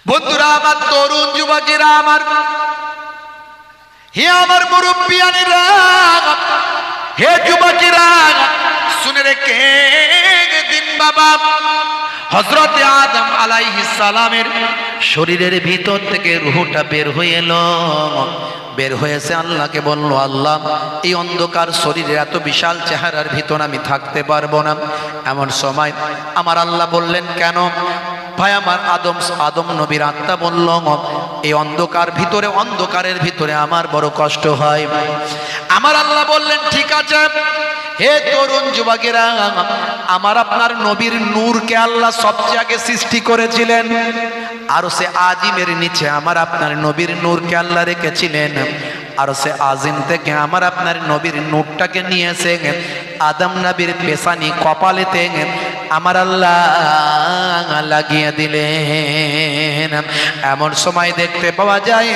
বন্ধুরা আমার, তরুণ যুবকেরা আমার, হে আমার মুরব্বিয়ানেরা, হে যুবকেরা, শুনে রেখে দিন বাবা, হযরতে আদম আলাইহিস সালামের শরীরের ভিতর থেকে রূহটা বের হয়ে এলো। বের হয়েছে, আল্লাহকে বলল, আল্লাহ এই অন্ধকার শরীরে এত বিশাল চেহারার ভিতর আমি থাকতে পারবো না। এমন সময় আমার আল্লাহ বললেন, কেন ভাই? আমার আদম নবীর আত্মা বলল, এই অন্ধকারের ভিতরে আমার বড় কষ্ট হয়। আমার আল্লাহ বললেন, ঠিক আছে হে তরুণ যুবকেরা, আমার আপনার নবীর নূরকে আল্লাহ সবচেয়ে আগে সৃষ্টি করেছিলেন। আর সে আজিমের নিচে আমার আপনার নবীর নূরকে আল্লাহ রেখেছিলেন। আর সে আজিম থেকে আমার আপনার নবীর নূরটাকে নিয়েছে আদম নবীর পেশানি কপালেতে আমার আল্লাহ লাগিয়ে দিলেন। এমন সময় দেখতে পাওয়া যায়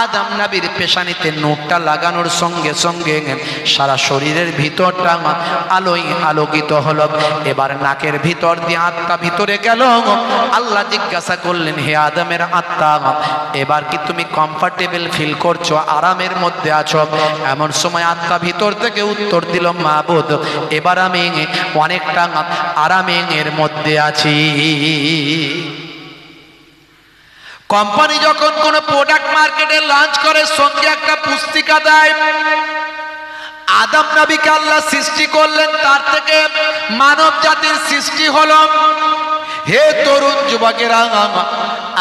আদম নবীর পেশানিতে নূরটা লাগানোর সঙ্গে সঙ্গে সারা শরীরের ভিতরটা আলোয় আলোকিত হলো। এবার নাকের ভিতর দিয়ে আত্মা ভিতরে গেল। আল্লাহ জিজ্ঞাসা করলেন, হে আদমের আত্মা, এবার কি তুমি কমফর্টেবল ফিল করছো, আরামের মধ্যে আছো? এমন সময় আত্মা ভিতর থেকে উত্তর দিল, মাবুদ এবার আমি অনেকটা আরামের মধ্যে আছি। কোম্পানি যখন কোনো প্রোডাক্ট মার্কেটে লঞ্চ করে সঙ্গে একটা পুস্তিকা দেয়। আদম নবীকে আল্লাহ সৃষ্টি করলেন, তার থেকে মানব জাতির সৃষ্টি হলো। হে তরুণ যুবকেরা,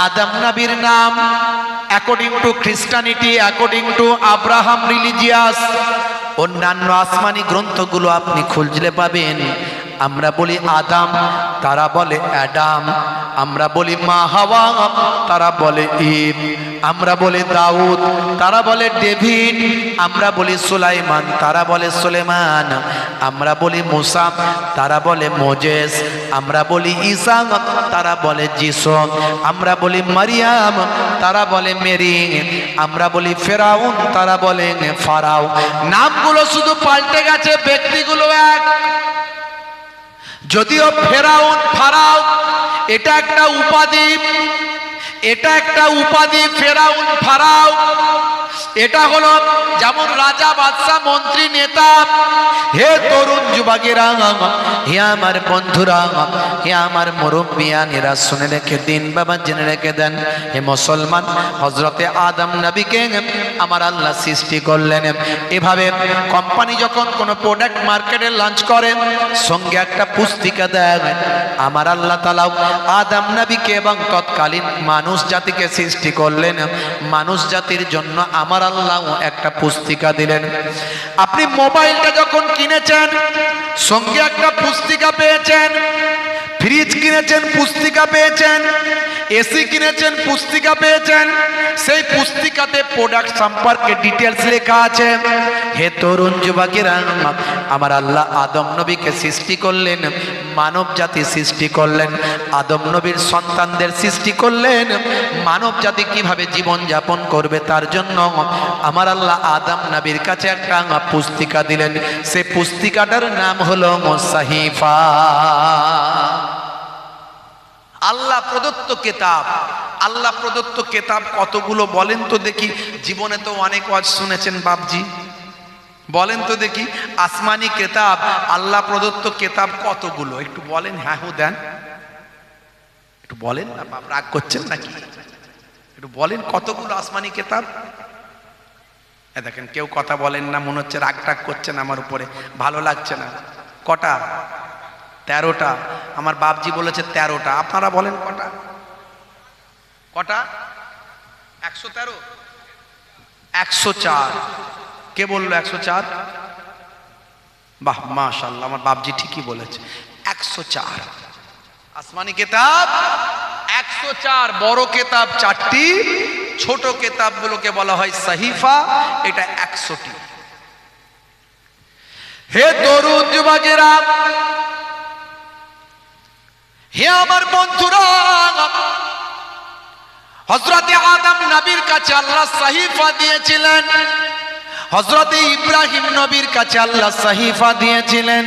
আদম নবীর নাম according to খ্রিস্টানিটি, according to Abraham religious, অন্যান্য আসমানি গ্রন্থগুলো আপনি খুঁজলে পাবেন। আমরা বলি আদাম, তারা বলে অ্যাডাম। আমরা বলি মা হাওয়া, তারা বলে ইব। আমরা বলি দাউদ, তারা বলে ডেভিড। আমরা বলি সুলাইমান, তারা বলে সুলেমান। আমরা বলি মুসা, তারা বলে মোজেস। আমরা বলি ঈসা, তারা বলে যিশু। আমরা বলি মারিয়াম, তারা বলে মেরি। আমরা বলি ফেরাউন, তারা বলে ফারাও। নামগুলো শুধু পাল্টে গেছে, ব্যক্তিগুলো এক। যদিও ফেরাউন ফারাও এটা একটা উপাধি, এটা একটা উপাধি। ফেরাউন ফারাও এটা হলো যেমন রাজা, বাদশা, মন্ত্রী, নেতা। হে তরুণ যুবকেরা, হে আমার বন্ধুরা, হে আমার মুরব্বিয়ানেরা, শুনে রেখে দিন বাবা, জেনে রেখে দেন। হে মুসলমান, হযরতে আদম নবীকে আমার আল্লাহ সৃষ্টি করলেন। এভাবে কোম্পানি যখন কোনো প্রোডাক্ট মার্কেটে লঞ্চ করে সঙ্গে একটা পুস্তিকা দেয়। আমার আল্লাহ তাআলা আদম নবীকে এবং তৎকালীন মানুষ জাতিকে সৃষ্টি করলেন। মানুষ জাতির জন্য আমার আল্লাহ একটা পুস্তিকা দিলেন। আপনি মোবাইলটা যখন কিনেছেন সঙ্গে একটা পুস্তিকা পেয়েছেন, ফ্রিজ কিনেছেন পুস্তিকা পেয়েছেন, এসি কিনেছেন পুস্তিকা পেয়েছেন। সেই পুস্তিকাতে প্রোডাক্ট সম্পর্কে ডিটেলস লেখা আছে। হে তরুণ যুবকেরা, আমার আল্লাহ আদম নবীকে সৃষ্টি করলেন, মানব জাতি সৃষ্টি করলেন, আদম নবীর সন্তানদের সৃষ্টি করলেন। মানব জাতি কিভাবে জীবন যাপন করবে তার জন্য আমার আল্লাহ আদম নবীর কাছে একটা পুস্তিকা দিলেন। সেই পুস্তিকাটার নাম হলো সাহিফা। আল্লাহ প্রদত্ত কেতাব। আল্লাহ প্রদত্ত কেতাব কতগুলো বলেন তো দেখি? জীবনে তো অনেক ওয়াজ শুনেছেন বাপজি, বলেন তো দেখি আসমানি কেতাব, আল্লাহ প্রদত্ত কেতাব কতগুলো? একটু বলেন, হ্যাঁ হু দেন, একটু বলেন না বাপ, রাগ করছেন নাকি? একটু বলেন কতগুলো আসমানি কেতাব? দেখেন কেউ কথা বলেন না, মনে হচ্ছে রাগ টাগ করছেন আমার উপরে, ভালো লাগছে না। কটা? 13টা। আমার বাপজি বলেছে 13টা। আপনারা বলেন কটা? কটা? 113? 104। কে বললো 104? বাহ, মাশাআল্লাহ, আমার বাপজি ঠিকই বলেছে। 104 আসমানি কেতাব, 104 বড় কেতাব 4টি, ছোট কেতাবগুলোকে বলা হয় সাহিফা। এটা 100টি। হে তরুণ যুবকেরা, হে আমার বন্ধুরা, হযরতে আদম নবীর কাছে আল্লাহ সাহিফা দিয়েছিলেন। হযরতে ইব্রাহিম নবীর কাছে আল্লাহ সাহিফা দিয়েছিলেন।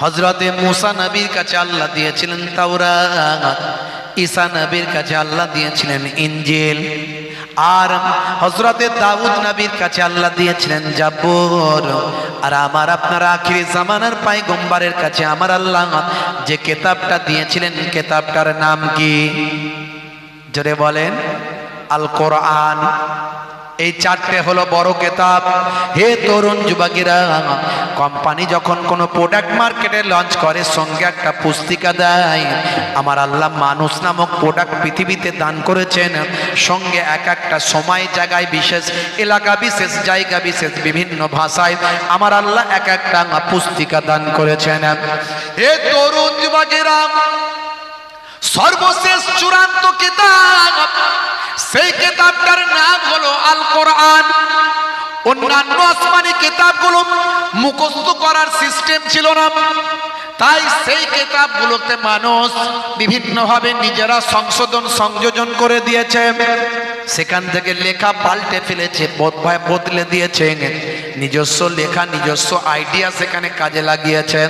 হযরতে মুসা নবীর কাছে আল্লাহ দিয়েছিলেন তাওরাত। ঈসা নবীর কাছে আল্লাহ দিয়েছিলেন ইনজিল, আর হযরতে দাউদ নবীর কাছে আল্লাহ দিয়েছিলেন জাবুর। আর আমার আপনার আখিরি জামানার পয়গম্বরের কাছে আমার আল্লাহ যে কিতাবটা দিয়েছিলেন, কিতাবটার নাম কি? জোরে বলেন। আল কোরআন। এই চারটে হলো বড় কিতাব। হে তরুণ যুবকেরা, কোম্পানি যখন কোনো প্রোডাক্ট মার্কেটে লঞ্চ করে সঙ্গে একটা পুস্তিকা দেয়। আমার আল্লাহ মানুষ নামক প্রোডাক্ট পৃথিবীতে দান করেছেন, সঙ্গে এক একটা সময় জায়গায় বিশেষ, এলাকা বিশেষ, জায়গা বিশেষ, বিভিন্ন ভাষায় আমার আল্লাহ এক একটা পুস্তিকা দান করেছেন। হে তরুণ যুবকেরা, সর্বশেষ চূড়ান্ত কিতাব, সেই কিতাবটার নাম হলো আল কোরআন। অন্যান্য আসমানি কিতাবগুলো মুখস্থ করার সিস্টেম ছিল না, তাই সেই কিতাবগুলোতে মানুষ বিভিন্নভাবে নিজেরা সংযোজন করে দিয়েছে। সেখান থেকে লেখা পাল্টে ফেলেছে, বদলে দিয়েছে, নিজস্ব লেখা, নিজস্ব আইডিয়া সেখানে কাজে লাগিয়েছে।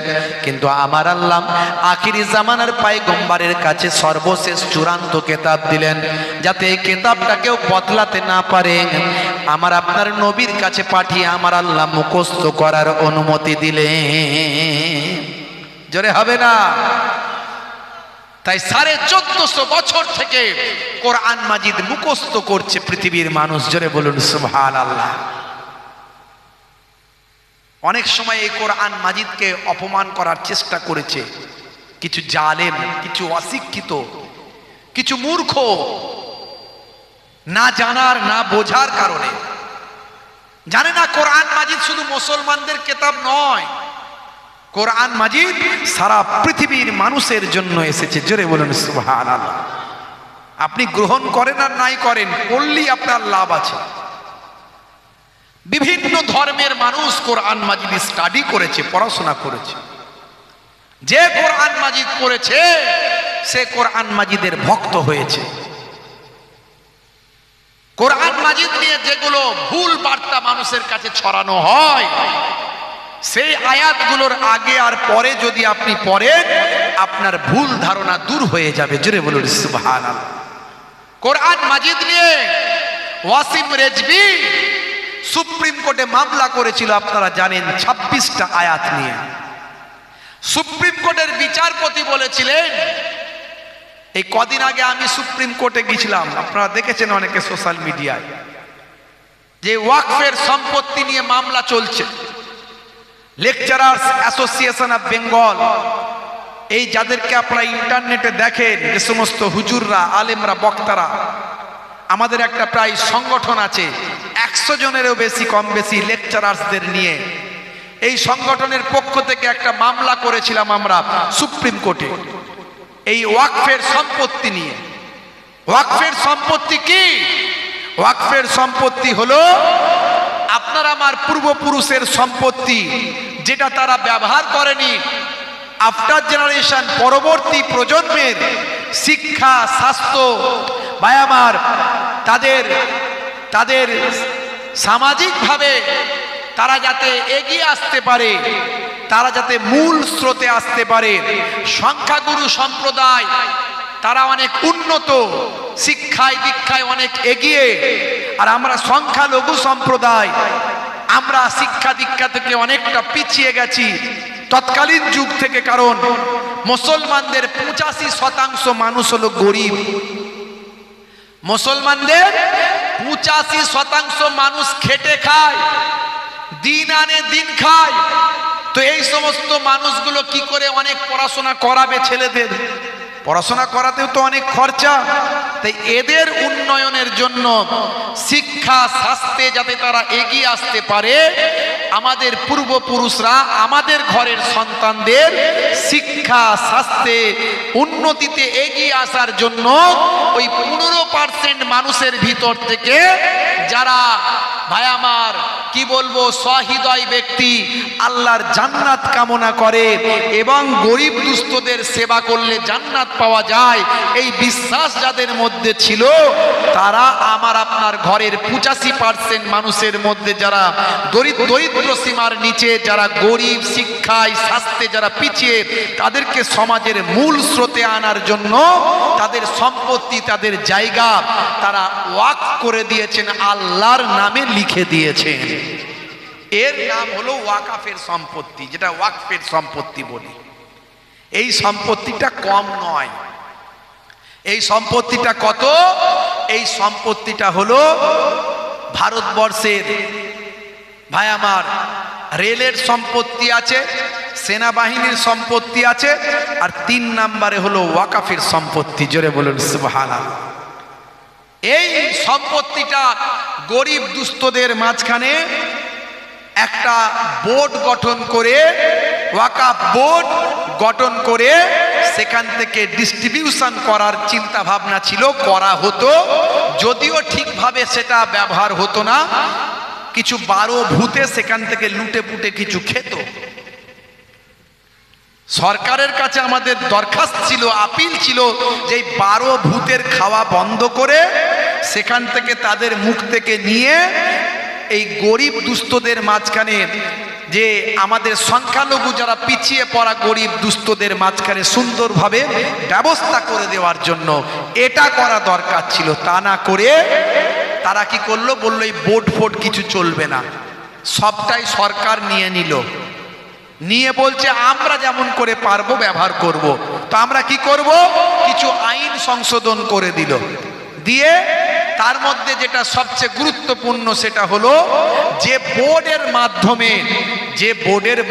কিন্তু আমার আল্লাহ আখিরি জামানার পয়গম্বরের কাছে সর্বশেষ চূড়ান্ত কিতাব দিলেন, যাতে এই কিতাবটা কেউ বদলাতে না পারে। আমার আপনার নবীর কাছে পাঠিয়ে আমার আল্লাহ মুখস্থ করার অনুমতি দিলেন। জোরে হবে না? তাই 1450 বছর থেকে কোরআন মাজিদ মুখস্থ করছে পৃথিবীর মানুষ। জোরে বলুন সুবহানাল্লাহ। অনেক সময় এই কোরআন মাজিদকে অপমান করার চেষ্টা করেছে কিছু জালেম, কিছু অশিক্ষিত, কিছু মূর্খ, না জানার না বোঝার কারণে। জানে না কোরআন মাজিদ শুধু মুসলমানদের কিতাব নয়, কোরআন মাজিদ সারা পৃথিবীর মানুষের জন্য এসেছে। জোরে বলুন সুবহানাল্লাহ। আপনি গ্রহণ করেন আর নাই করেন, পড়লেই আপনার লাভ আছে। বিভিন্ন ধর্মের মানুষ কোরআন মাজিদ স্টাডি করেছে, পড়াশোনা করেছে। যে কোরআন মাজিদ পড়েছে সে কোরআন মাজিদের ভক্ত হয়েছে। কোরআন মাজিদ নিয়ে যেগুলো ভুল বার্তা মানুষের কাছে ছড়ানো হয়, সেই আয়াতগুলোর আগে আর পরে যদি আপনি পড়েন, আপনার ভুল ধারণা দূর হয়ে যাবে। জোরে বলুন সুবহানাল্লাহ। কোরআন মাজিদ নিয়ে ওয়াসিম রেজভী সুপ্রিম কোর্টে মামলা করেছিল, আপনারা জানেন, 26টা আয়াত নিয়ে। সুপ্রিম কোর্টের বিচারপতি বলেছিলেন, এই কদিন আগে আমি সুপ্রিম কোর্টে গিয়েছিলাম, আপনারা দেখেছেন অনেকে সোশ্যাল মিডিয়ায়, যে ওয়াকফের সম্পত্তি নিয়ে মামলা চলছে। লেকচারার্স অ্যাসোসিয়েশন অফ বেঙ্গল, এই যাদেরকে আপনারা ইন্টারনেটে দেখেন, যে সমস্ত হুজুররা, আলেমরা, বক্তারা, আমাদের একটা প্রায় সংগঠন আছে 100 জনেরও বেশি, কম বেশি লেকচারার্সদের নিয়ে। এই সংগঠনের পক্ষ থেকে একটা মামলা করেছিলাম আমরা সুপ্রিম কোর্টে, এই ওয়াকফের সম্পত্তি নিয়ে। ওয়াকফের সম্পত্তি কি? ওয়াকফের সম্পত্তি হলো আপনার আমার পূর্বপুরুষের সম্পত্তি, যেটা তারা ব্যবহার করেনি। আফটার জেনারেশন, পরবর্তী প্রজন্মের শিক্ষা, স্বাস্থ্য, ভাই আমার, তাদের সামাজিকভাবে তারা যাতে এগিয়ে আসতে পারে, তারা যাতে মূল স্রোতে আসতে পারে। সংখ্যাগুরু সম্প্রদায় তারা অনেক উন্নত, শিক্ষায় দীক্ষায় অনেক এগিয়ে, আর আমরা সংখ্যালঘু সম্প্রদায়, আমরা শিক্ষা দীক্ষা থেকে অনেকটা পিছিয়ে গেছি তৎকালীন যুগ থেকে। কারণ মুসলমানদের 85% মানুষ হলো গরিব। মুসলমানদের 85% মানুষ খেটে খায়, দিন আনে দিন খায়। তো এই সমস্ত মানুষগুলো কি করে অনেক পড়াশোনা করাবে ছেলেদের? পড়াশোনা করাতেও তো অনেক খরচা। তাই এদের উন্নয়নের জন্য, শিক্ষা স্বাস্থ্যে যাতে তারা এগিয়ে আসতে পারে, আমাদের পূর্বপুরুষরা আমাদের ঘরের সন্তানদের শিক্ষা স্বাস্থ্যে উন্নতিতে এগিয়ে আসার জন্য ওই 15% মানুষের ভিতর থেকে যারা, ভাই আমার, কি বলবো, সহৃদয় ব্যক্তি, আল্লাহর জান্নাত কামনা করে এবং গরিব দুস্থদের সেবা করলে জান্নাত পাওয়া যায়, এই বিশ্বাস যাদের মধ্যে ছিল, তারা আমার আপনার ঘরের 85% মানুষের মধ্যে যারা দরিদ্র সীমার নিচে, যারা গরিব, শিক্ষায় স্বাস্থ্যে যারা পিছিয়ে, তাদেরকে সমাজের মূল স্রোতে আনার জন্য তাদের সম্পত্তি, তাদের জায়গা তারা ওয়াকফ করে দিয়েছেন, আল্লাহর নামে লিখে দিয়েছেন। এর নাম হলো ওয়াকফের সম্পত্তি, যেটা ওয়াকফের সম্পত্তি বলি। এই সম্পত্তিটা কম নয়। এই সম্পত্তিটা কত? এই সম্পত্তিটা হলো ভারতবর্ষের, ভাই আমার, রেলের সম্পত্তি আছে, সেনাবাহিনীর সম্পত্তি আছে, আর 3 নম্বরে হলো ওয়াকফের সম্পত্তি। জোরে বলুন সুবহানাল্লাহ। এই সম্পত্তিটা গরিব দুস্থদের মাঝখানে একটা বোর্ড গঠন করে, ওয়াকফ বোর্ড গঠন করে সেখান থেকে ডিস্ট্রিবিউশন করার চিন্তা ভাবনা ছিল, করা হতো, যদিও ঠিকভাবে সেটা ব্যবহার হতো না। কিছু 12 ভূতে সেখান থেকে লুটে পুটে কিছু খেত। সরকারের কাছে আমাদের দরখাস্ত ছিল, আপিল ছিল যে 12 ভূতের খাওয়া বন্ধ করে সেখান থেকে তাদের মুখ থেকে নিয়ে এই গরিব দুস্থদের মাঝখানে, যে আমাদের সংখ্যালঘু যারা পিছিয়ে পড়া গরিব দুস্থদের মাঝখানে সুন্দরভাবে ব্যবস্থা করে দেওয়ার জন্য এটা করা দরকার ছিল। তা না করে তারা কি করলো, বললো এই বোর্ড ফোর্ড কিছু চলবে না, সবটাই সরকার নিয়ে নিল। নিয়ে বলছে আমরা যেমন করে পারবো ব্যবহার করব। তো আমরা কি করব, কিছু আইন সংশোধন করে দিল। দিয়ে তার মধ্যে যেটা সবচেয়ে গুরুত্বপূর্ণ সেটা হলো যে বোর্ডের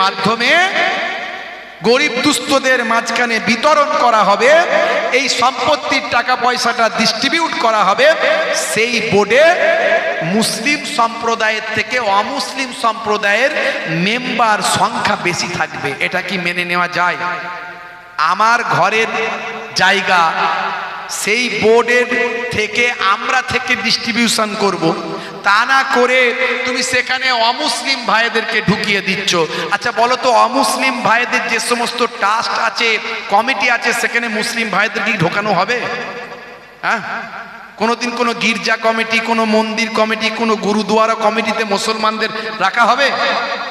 মাধ্যমে গরিব দুস্থদের মাঝখানে বিতরণ করা হবে, এই সম্পত্তির টাকা পয়সাটা ডিস্ট্রিবিউট করা হবে, সেই বোর্ডে মুসলিম সম্প্রদায়ের থেকে অমুসলিম সম্প্রদায়ের মেম্বার সংখ্যা বেশি থাকবে। এটা কি মেনে নেওয়া যায়? আমার ঘরের জায়গা সেই বোর্ডের থেকে আমরা থেকে ডিস্ট্রিবিউশন করব, তা না করে তুমি সেখানে অমুসলিম ভাইদেরকে ঢুকিয়ে দিচ্ছ। আচ্ছা বলো তো, অমুসলিম ভাইদের যে সমস্ত ট্রাস্ট আছে, কমিটি আছে, সেখানে মুসলিম ভাইদেরকে ঢোকানো হবে? হ্যাঁ, কোনোদিন কোনো গির্জা কমিটি, কোনো মন্দির কমিটি, কোনো গুরুদুয়ারা কমিটিতে মুসলমানদের রাখা হবে?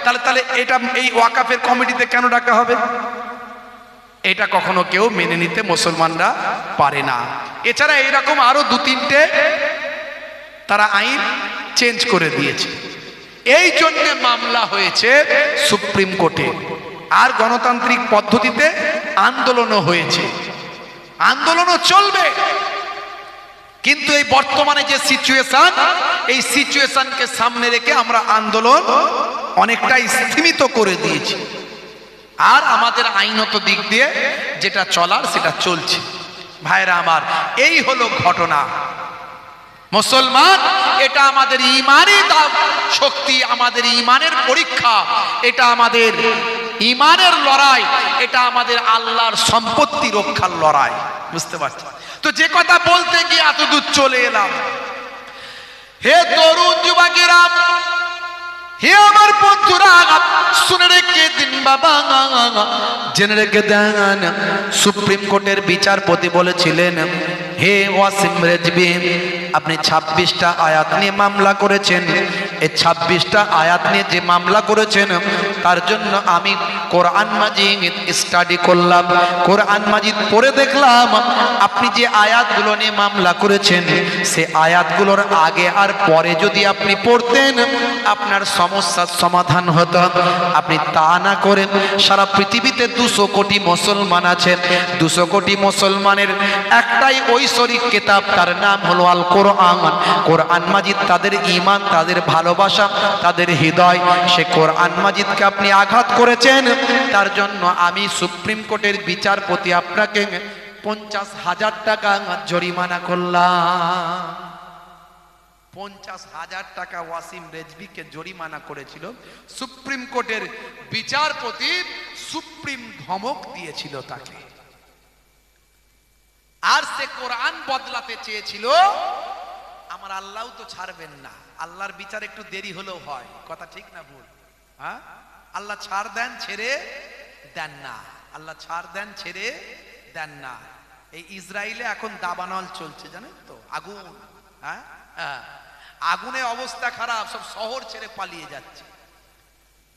তাহলে এটা এই ওয়াকফের কমিটিতে কেন রাখা হবে? এটা কখনো কেউ মেনে নিতে মুসলমানরা পারে না। এছাড়া এইরকম আরো 2-3টে তারা আইন চেঞ্জ করে দিয়েছে। এই জন্য মামলা হয়েছে সুপ্রিম কোর্টে, আর গণতান্ত্রিক পদ্ধতিতে আন্দোলনও হয়েছে, আন্দোলনও চলবে। কিন্তু এই বর্তমানে যে সিচুয়েশন, এই সিচুয়েশনকে সামনে রেখে আমরা আন্দোলন অনেকটাই স্থিমিত করে দিয়েছি, আর আমাদের আইনত দিক দিয়ে যেটা চলার সেটা চলছে। ভাইরা আমার, এই হলো ঘটনা। মুসলমান, এটা আমাদের ইমানি শক্তি, আমাদের ইমানের পরীক্ষা, এটা আমাদের ইমানের লড়াই, এটা আমাদের আল্লাহর সম্পত্তি রক্ষার লড়াই। বুঝতে পারছি তো? যে কথা বলতে গিয়ে এত দূর চলে এলাম। হে তরুণ যুবকেরা, হে আমার বন্ধুরা, শুনে রেখে দিন বাবা, জেনে রেখে দেন, সুপ্রিম কোর্টের বিচারপতি বলেছিলেন, হে ওয়াসিম রেজভি, আপনি 26টা আয়াত নিয়ে মামলা করেছেন। এই 26টা আয়াত নিয়ে যে মামলা করেছেন, তার জন্য আমি কোরআন মাজিদ স্টাডি করলাম, কোরআন মাজিদ পড়ে দেখলাম আপনি যে আয়াতগুলো নিয়ে মামলা করেছেন, সে আয়াতগুলোর আগে আর পরে যদি আপনি পড়তেন, আপনার সমস্যার সমাধান হতো। আপনি তা না করে সারা পৃথিবীতে 200 কোটি মুসলমান আছেন, 200 কোটি মুসলমানের একটাই ঐশ্বরিক কিতাব, তার নাম হলো আল কোরআন। কোরআন মাজিদ তাদের ঈমান, তাদের ভালোবাসা, তাদের হৃদয়, সে কোরআন মাজিদকে আপনি আঘাত করেছেন। তার জন্য আমি সুপ্রিম কোর্টের বিচারপতি আপনাকে 50,000 টাকা জরিমানা করলাম। 50,000 টাকা ওয়াসিম রেজভিকে জরিমানা করেছিল সুপ্রিম কোর্টের বিচারপতি। সুপ্রিম ধমক দিয়েছিল তাকে, আর সে কোরআন বদলাতে চেয়েছিল। আমার আল্লাহ তো ছাড়বেন না, আল্লাহর বিচার একটু দেরি হলেও হয়, কথা ঠিক না ভুল? হ্যাঁ, আল্লাহ ছাড় দেন, ছেড়ে দেন না, আল্লাহ ছাড় দেন, ছেড়ে দেন না। এই ইসরায়েলে এখন দাবানল চলছে, জানেন তো, আগুন। হ্যাঁ, আগুনে অবস্থা খারাপ, সব শহর ছেড়ে পালিয়ে যাচ্ছে।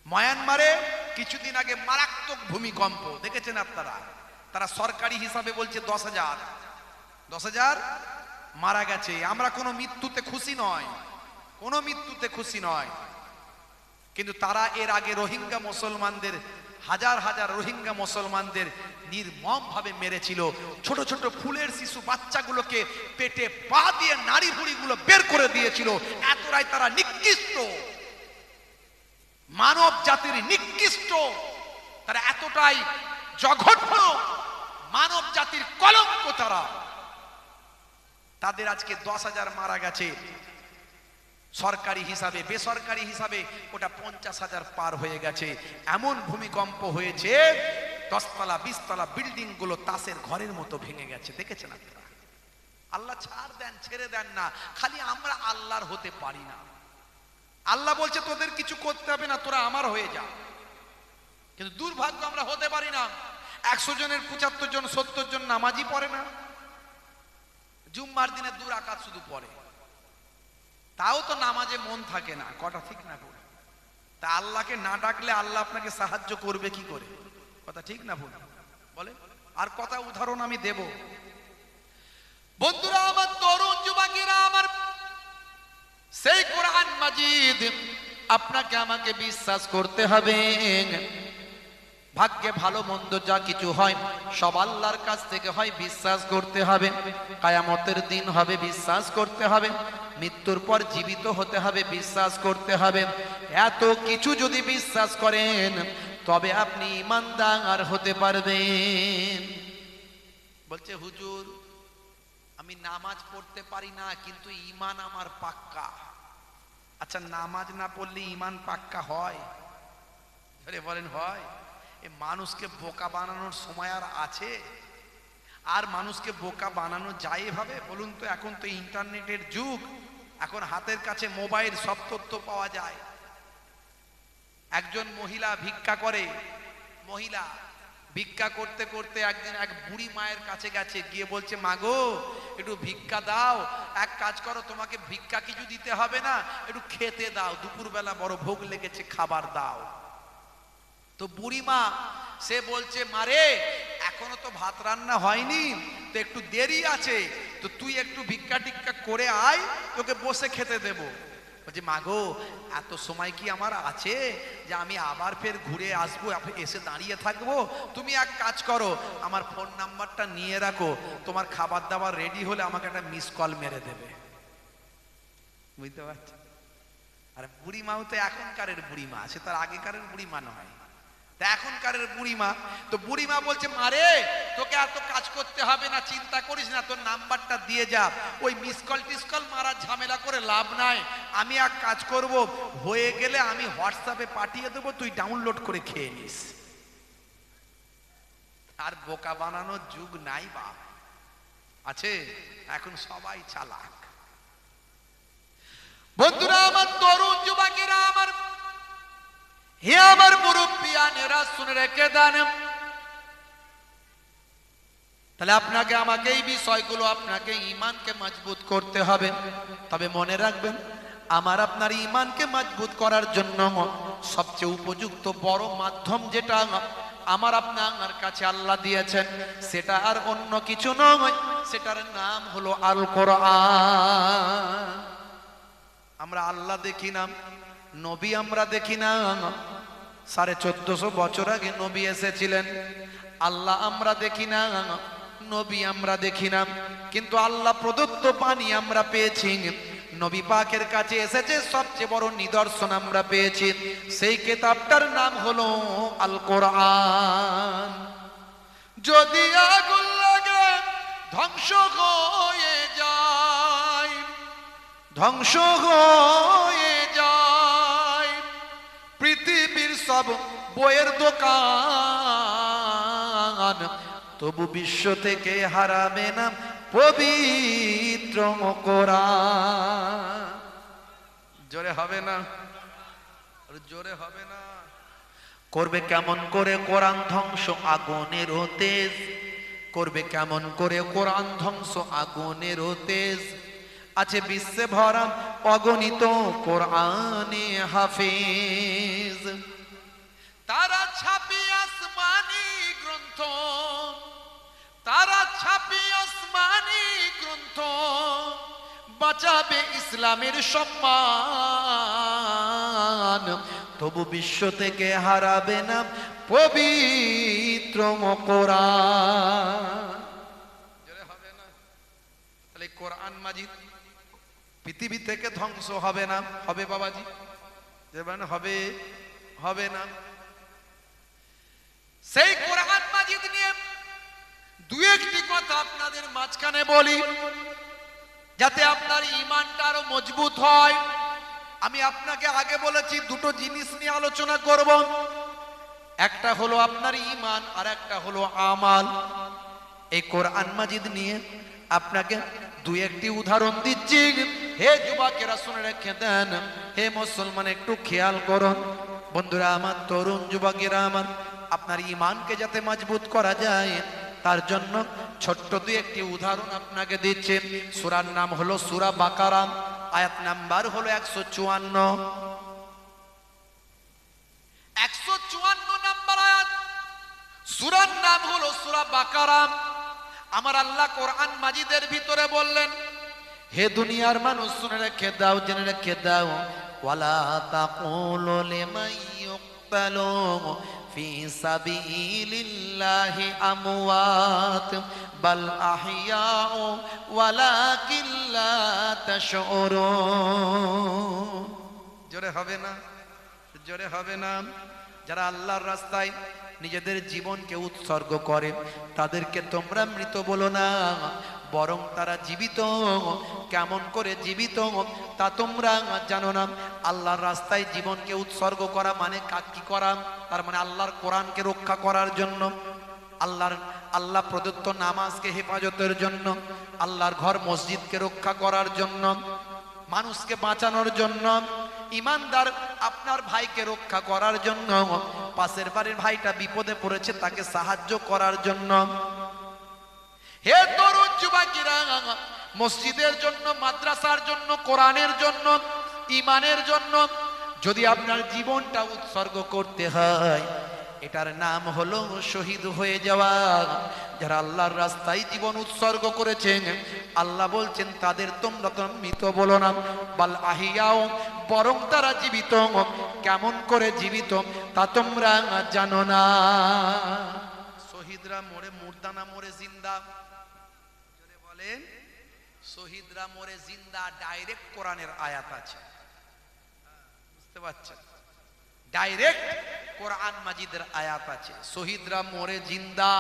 মায়ানমারে কিছুদিন আগে মারাত্মক ভূমিকম্প দেখেছেন আপনারা, তারা সরকারি হিসাবে বলছে 10,000 মারা গেছে। আমরা কোনো মৃত্যুতে খুশি নয়, কোনো মৃত্যুতে খুশি নয়, কিন্তু তারা এর আগে রোহিঙ্গা মুসলমানদের হাজার হাজার রোহিঙ্গা মুসলমানদের নির্মম ভাবে মেরেছিল। ছোট ছোট ফুলের শিশু বাচ্চাগুলোকে পেটে পা দিয়ে নারী ভুড়িগুলো বের করে দিয়েছিল। এতটাই তারা নিকৃষ্ট, মানব জাতির নিকৃষ্ট, তারা এতটাই জঘন্য, মানব জাতির কলঙ্ক তারা। তাদের আজকে 10,000 মারা গেছে সরকারি হিসাবে, বেসরকারি হিসাবে ওটা 50,000 পার হয়ে গেছে। এমন ভূমিকম্প হয়েছে 10 তলা 20 তলা বিল্ডিং গুলো তাসের ঘরের মতো ভেঙে গেছে। দেখেছেন আপনারা? আল্লাহ ছাড় দেন, ছেড়ে দেন না, খালি আমরা আল্লাহর হতে পারি না। আল্লাহ বলছে তোদের কিছু করতে হবে না, তোরা আমার হয়ে যা, কিন্তু দুর্ভাগ্য আমরা হতে পারি না। 100 জনের 75 জন 70 জন নামাজি পড়ে না, জুম্মার দিনে 2 রাকাত শুধু পড়ে, তাও তো নামাজে মন থাকে না। কথা ঠিক না ভুল? তা আল্লাহকে না ডাকলে আল্লাহ আপনাকে সাহায্য করবে কি করে? কথা ঠিক না ভুল বলে? আর কথা উদাহরণ আমি দেব। বন্ধুরা আমার, তরুণ যুবকেরা আমার, সেই কোরআন মাজিদ আপনাকে আমাকে বিশ্বাস করতে হবে। ভাগ্যে ভালো মন্দ যা কিছু হয় সব আল্লাহর কাছ থেকে হয়, বিশ্বাস করতে হবে। কিয়ামতের দিন হবে, বিশ্বাস করতে হবে। মৃত্যুর পর জীবিত হতে হবে, বিশ্বাস করতে হবে। এত কিছু যদি বিশ্বাস করেন তবে আপনি ঈমানদার হতে পারবেন। বলছে হুজুর আমি নামাজ পড়তে পারি না, কিন্তু ঈমান আমার পাক্কা। আচ্ছা, নামাজ না পড়লে ঈমান পাক্কা হয়? আরে বলেন হয়? এই মানুষকে বোকা বানানোর সময় আর আছে? আর মানুষকে বোকা বানানো যায় এভাবে? বলুন তো। এখন তো ইন্টারনেটের যুগ, এখন হাতের কাছে মোবাইল, সব তথ্য পাওয়া যায়। একজন মহিলা ভিক্ষা করে, মহিলা ভিক্ষা করতে করতে একদিন এক বুড়ি মায়ের কাছে গেছে, গিয়ে বলছে মা গো একটু ভিক্ষা দাও, এক কাজ করো তোমাকে ভিক্ষা কিছু দিতে হবে না, একটু খেতে দাও, দুপুরবেলা বড় ভোগ লেগেছে, খাবার দাও। তো বুড়ি মা সে বলছে মারে এখনো তো ভাত রান্না হয়নি, তো একটু দেরি আছে, তো তুই একটু ভিক্ষা টিক্ষা করে আয়, তোকে বসে খেতে দেবো। বলছে মা গো এত সময় কি আমার আছে যে আমি আবার ফের ঘুরে আসবো, এসে দাঁড়িয়ে থাকবো? তুমি এক কাজ করো, আমার ফোন নাম্বারটা নিয়ে রাখো, তোমার খাবার দাবার রেডি হলে আমাকে একটা মিস কল মেরে দেবে। বুঝতে পারছো? আরে বুড়ি মাও তো এখনকারের বুড়ি মা, সে তার আগেকারের বুড়ি মা নয়, তা এখনকারের বুড়ি মা। তো বুড়ি মা বলছে মারে তোকে এত কাজ করতে হবে না, চিন্তা করিস না, তোর নাম্বারটা দিয়ে যা, ওই মিস কল টিসকল মারা ঝামেলা করে লাভ নাই। আমি এক কাজ করব, হয়ে গেলে আমি হোয়াটসঅ্যাপে পাঠিয়ে দেবো, তুই ডাউনলোড করে খেয়ে নিস। আর বোকা বানানোর যুগ নাই বা আছে? এখন সবাই চালাক। বন্ধুরা আমার, তরুণ যুবকেরা আমার, হে আমার মুরব্বিয়ানেরা শুনে রেখে দেন, তাহলে আপনাকে আমাকে এই বিষয়গুলো, আপনাকে ঈমানকে মজবুত করতে হবে। তবে মনে রাখবেন, আমার আপনার ঈমানকে মজবুত করার জন্য সবচেয়ে উপযুক্ত বড় মাধ্যম যেটা আমার আপনার কাছে আল্লাহ দিয়েছেন, সেটা আর অন্য কিছু নয়, সেটার নাম হলো আল কোরআন। আমরা আল্লাহ দেখি না, নবী আমরা দেখি না। 1450 বছর আগে নবী এসেছিলেন। আল্লাহ আমরা দেখি না, নবী আমরা দেখি না, কিন্তু আল্লাহ প্রদত্ত বাণী আমরা পেয়েছি। নবী পাকের কাছে এসেছে সবচেয়ে বড় নিদর্শন আমরা পেয়েছি, সেই কিতাবটার নাম হলো আল কোরআন। যদি আগুন লাগে ধ্বংস হয়ে যায়, ধ্বংস হয়ে যায় পৃথিবীর সব বইয়ের দোকান, তবু বিশ্ব থেকে হারাবে না পবিত্র কোরআন। জোরে হবে না? জোরে হবে না? করবে কেমন করে কোরআন ধ্বংস? আগুনের তেজ। করবে কেমন করে কোরআন ধ্বংস? আগুনের তেজ। আছে বিশ্বে ভরা অগণিত কোরআনে হাফেজ। তারা ছাপি আসমানি গ্রন্থ, তারা ছাপি আসমানি গ্রন্থ, বাঁচাবে ইসলামের সম্মান, তবু বিশ্ব থেকে হারাবে না পবিত্র কোরআন। হবে না? তাহলে কোরআন মাজিদ পৃথিবী থেকে ধ্বংস হবে না? হবে বাবাজি? হবে, হবে না? সেই কোরআন মাজিদ নিয়ে দু একটি কথা আপনাদের মাঝখানে বলি, যাতে আপনার ঈমানটা আরো মজবুত হয়। আমি আপনাকে আগে বলেছি দুটো জিনিস নিয়ে আলোচনা করব, একটা হলো আপনার ঈমান আর একটা হলো আমাল। এই কোরআন মাজিদ নিয়ে আপনাকে দু একটি উদাহরণ দিচ্ছি। হে যুবকেরা শুনে রেখে দেন, হে মুসলমান একটু খেয়াল করুন। বন্ধুরা আমার, তরুণ যুবকেরা আমার, আপনার ঈমানকে যাতে মজবুত করা যায় তার জন্য ছোট্ট দু একটি উদাহরণ আপনাকে দিচ্ছি। সূরার নাম হলো সূরা বাকারা, আয়াত নাম্বার হলো 154। 154 নাম্বার আয়াত, সূরার নাম হলো সূরা বাকারা। আমার আল্লাহ কোরআন মাজিদের ভিতরে বললেন, হে দুনিয়ার মানুষ শুনে রেখে দাও, জেনে রেখে দাও, ওয়ালা তাকুলু লিমান ইউকতালু ফি সাবিলিল্লাহি আমওয়াত বাল আহইয়াউ ওয়ালাকিন লা তাশউরুন। জোরে হবে না? জোরে হবে না? যারা আল্লাহর রাস্তায় নিজেদের জীবনকে উৎসর্গ করে তাদেরকে তোমরা মৃত বলো না, বরং তারা জীবিত। কেমন করে জীবিত তা তোমরা জানো না? আল্লাহর রাস্তায় জীবনকে উৎসর্গ করা মানে কি করা? তার মানে আল্লাহর কোরআনকে রক্ষা করার জন্য, আল্লাহ প্রদত্ত নামাজকে হেফাজতের জন্য, আল্লাহর ঘর মসজিদকে রক্ষা করার জন্য, মানুষকে বাঁচানোর জন্য, ইমানদার আপনার ভাইকে রক্ষা করার জন্য, পাশের বাড়ির ভাইটা বিপদে পড়েছে তাকে সাহায্য করার জন্য। হে তরুণ যুবকেরা, মসজিদের জন্য, মাদ্রাসার জন্য, কোরআনের জন্য, ইমানের জন্য যদি আপনার জীবনটা উৎসর্গ করতে হয়, এটার নাম হলো শহীদ হয়ে যাওয়া। যারা আল্লাহর রাস্তায় জীবন উৎসর্গ করেছেন, আল্লাহ বলছেন তাদের তোমরা তো মৃত বলো না, বাল আহিয়াও, বরং তারা জীবিত। কেমন করে জীবিত তা তোমরা জানো না? শহীদরা মরে, মুর্দানা মরে জিন্দা। বলেন, শহীদরা মরে জিন্দা, ডাইরেক্ট কোরআনের আয়াত আছে, বুঝতে পারছেন? ডাইরেক্ট কোরআন মাজিদের আয়াত আছে, শহীদরা মরে জিন্দা,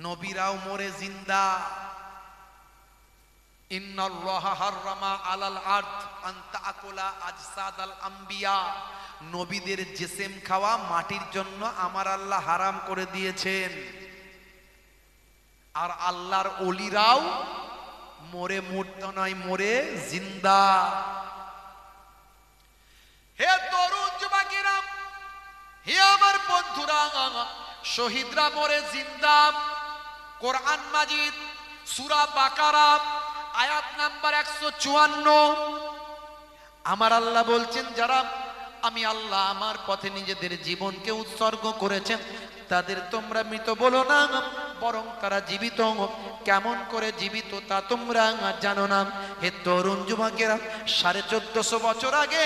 নবীরাও মরে জিন্দা। ইন্নাল্লাহা হাররামা আলাল আরদ আন তাকুলা আজসাদাল আম্বিয়া। নবীদের জিসিম খাওয়া মাটির জন্য আমার আল্লাহ হারাম করে দিয়েছেন। আর আল্লাহর ওলিরাও মরে মূর্ত নয়, মরে জিন্দা। হে তরুণ যুবকেরা, হে আমার বন্ধুরা, শহীদরা মরে জিন্দা। কোরআন মাজিদ সূরা বাকারা আয়াত নাম্বার 154। আমার আল্লাহ বলছেন, যারা আমি আল্লাহ আমার পথে নিজেদের জীবনকে উৎসর্গ করেছেন তাদের তোমরা মৃত বলো না, বরং তারা জীবিত। কেমন করে জীবিত তা তোমরা জানো না? হে তরুণ যুবকেরা, 1450 বছর আগে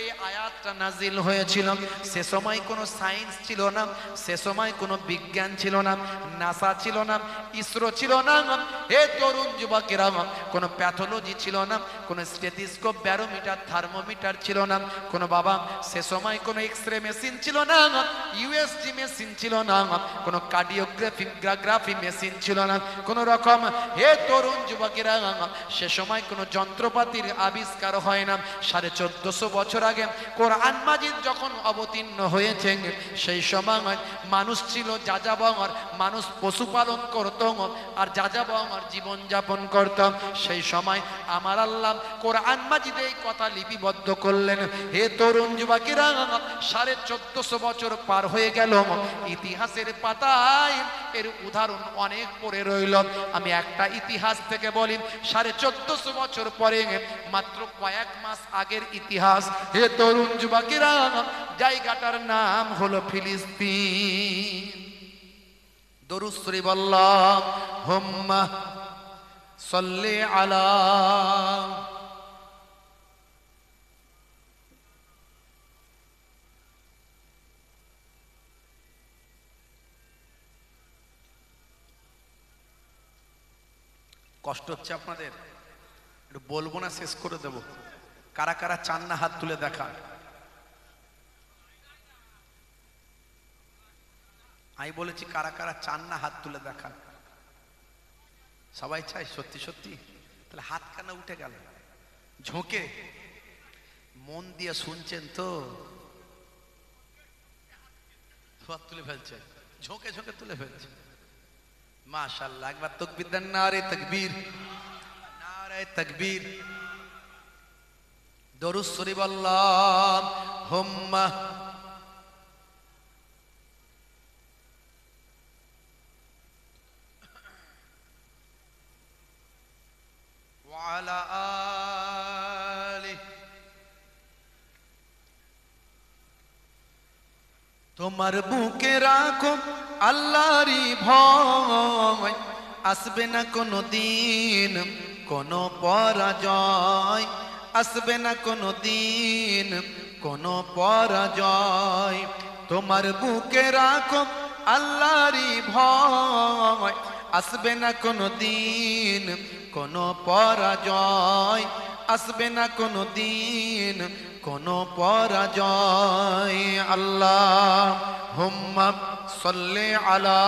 এই আয়াতটা নাজিল হয়েছিল। সে সময় কোনো সায়েন্স ছিল না, সে সময় কোনো বিজ্ঞান ছিল না, নাসা ছিল না, ইসরো ছিল না। হে তরুণ যুবকেরা, কোনো প্যাথোলজি ছিল না, কোনো স্টেথোস্কোপ, ব্যারোমিটার, থার্মোমিটার ছিল না, কোনো বাবা সে সময় কোনো এক্সরে মেশিন ছিল না, ইউএসজি মেশিন ছিল না, কোনো কার্ডিওগ্রাফি মেশিন ছিল না, কোনো রকম। হে তরুণ যুবকেরা, সে সময় কোনো যন্ত্রপাতির আবিষ্কার হয় না। 1450 বছর আগে কোরআন মাজিদ যখন অবতীর্ণ হয়েছে সেই সময় মানুষ ছিল যাযাবর, মানুষ পশুপালন করত আর যাযাবর জীবনযাপন করত। সেই সময় আমার আল্লাহ কোরআন মাজিদে এই কথা লিপিবদ্ধ করলেন। হে তরুণ যুবকেরা, 1450 বছর পার হয়ে গেল, ইতিহাসের পাতায় এর উদাহরণ অনেক পড়ে রইল। আমি একটা ইতিহাস থেকে বলি, 1450 বছর পরে মাত্র কয়েক মাস আগের ইতিহাস। হে তরুণ যুবকেরা, জায়গাটার নাম হলো ফিলিস্তিন। দরুদ শরীফ আল্লাহুম্মা সাল্লি আলা। কষ্ট হচ্ছে আপনাদের? একটু বলবো না, শেষ করে দেব। কারা কারা চান না হাত তুলে দেখা। আমি বলেছি কারা কারা চান না হাত তুলে দেখা। সবাই চাই সত্যি সত্যি? তাহলে হাত কেন উঠে গেল? ঝোঁকে মন দিয়ে শুনছেন তো? হাত তুলে ফেলছে, ঝোঁকে ঝোঁকে তুলে ফেলছে। মাশাআল্লাহ, একবার তাকবীর দেন, নারে তাকবীর, নারে তাকবীর। দরুদ শরীফ আল্লাহুম্মা ওয়া আলা আলিহি। তোমার বুকে রাখো আল্লাহরই ভয়, আসবে না কোনো দিন কোনো পরাজয়, আসবে না কোনো দিন কোনো পরাজয়। তোমার বুকে রাখো আল্লাহরই ভয়, আসবে না কোনো দিন কোনো পরাজয়, আসবে না কোনো দিন কোনো পরাজয়। আল্লাহুম্মা সাল্লি আলা।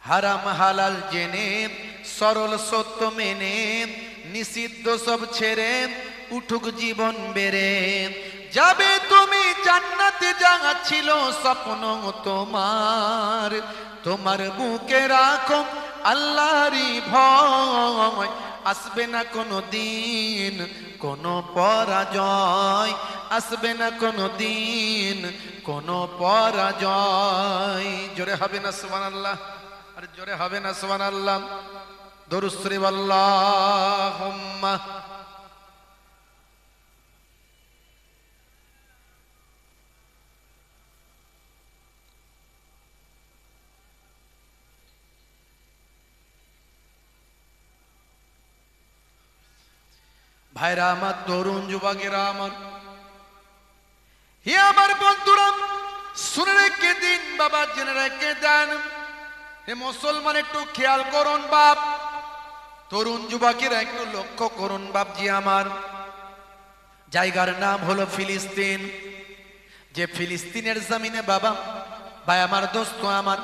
হারাম হালাল জেনে, সরল সত্য মেনে, নিষিদ্ধ সব ছেড়ে উঠুক জীবন বেড়ে, যাবে তুমি জান্নাতে যাওয়া ছিল স্বপ্ন তোমার। তোমার বুকে রাখো আল্লাহরই ভয়, আসবে না কোনো দিন কোনো পরাজয়, আসবে না কোনো দিন কোনো পরাজয়। জোরে হবে না সুবহানাল্লাহ? আর জোরে হবে না সুবহানাল্লাহ? দরুদ শরীফ আল্লাহুম্মা। ভাইরা আমার, তরুণ যুবকেরা আমার, হে আমার বন্ধুরা, শুনে রেখে দিন বাবা, জেনে রেখে দেন। হে মুসলমান, একটু খেয়াল করুন বাপ, তরুণ যুবকেরা একটু লক্ষ্য করুন বাপজি আমার। জায়গার নাম হলো ফিলিস্তিন। যে ফিলিস্তিনের জমিনে বাবা, ভাই আমার, দোস্ত আমার,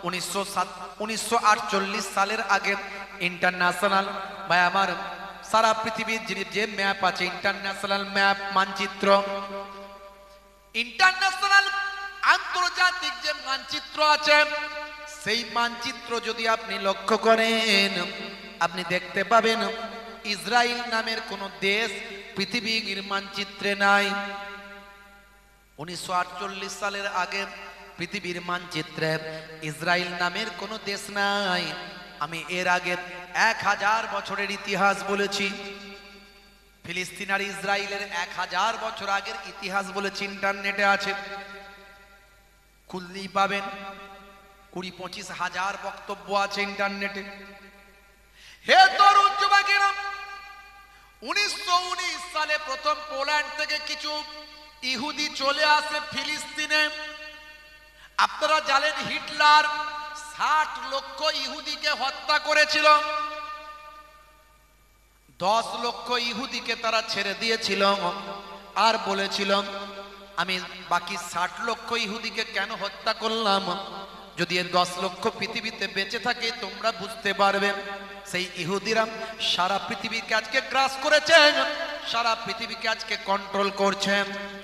1948 সালের আগে ইন্টারন্যাশনাল, ভাই আমার, সারা পৃথিবীর যে ম্যাপ আছে, ইন্টারন্যাশনাল ম্যাপ, মানচিত্র, ইন্টারন্যাশনাল আন্তর্জাতিক যে মানচিত্র আছে, সেই মানচিত্র যদি আপনি লক্ষ্য করেন, আপনি দেখতে পাবেন ইসরায়েল নামের কোন দেশ পৃথিবীর মানচিত্রে নাই। 1948 সালের আগে পৃথিবীর মানচিত্রে ইসরায়েল নামের কোন দেশ নাই। আমি এর আগে 1000 বছরের ইতিহাস বলেছি। ফিলিস্তিন আর ইসরায়েলের 1000 বছর আগের ইতিহাস বলেছি, ইন্টারনেটে আছে, খুললেই পাবেন। 20-25 হাজার বক্তব্য আছে ইন্টারনেটে। হে তরুণ যুবকেরা, 1919 সালে প্রথম পোল্যান্ড থেকে কিছু ইহুদি চলে আসে ফিলিস্তিনে। আপনারা জানেন হিটলার 60 লক্ষ ইহুদিকে হত্যা করেছিল। 10 লক্ষ ইহুদিকে তারা ছেড়ে দিয়েছিল আর বলেছিল আমি বাকি 60 লক্ষ ইহুদিকে কেন হত্যা করলাম? যদি এর 10 লক্ষ পৃথিবীতে বেঁচে থাকে তোমরা বুঝতে পারবে। সেই ইহুদিরা সারা পৃথিবীকে আজকে গ্রাস করেছে, সারা পৃথিবীকে আজকে কন্ট্রোল করছে,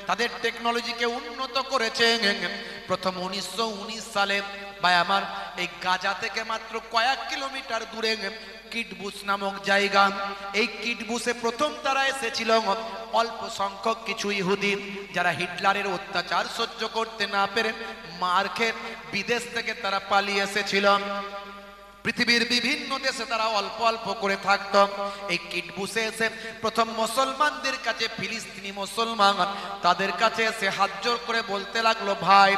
তাদের টেকনোলজিকে উন্নত করেছে। প্রথম 1919 সালে ভাই আমার এই গাজা থেকে মাত্র কয়েক কিলোমিটার দূরে কিটবুস নামক জায়গা, এই কিটবুসে প্রথম তারা এসেছিল অল্প সংখ্যক কিছু ইহুদি, যারা হিটলারের অত্যাচার সহ্য করতে না পেরে মার খেয়ে বিদেশ থেকে তারা পালিয়ে এসেছিল। পৃথিবীর বিভিন্ন দেশে তারা অল্প অল্প করে থাকত। এই কিটবুসে এসে প্রথম মুসলমানদের কাছে, ফিলিস্তিনি মুসলমান তাদের কাছে এসে হাত জোর করে বলতে লাগলো, ভাই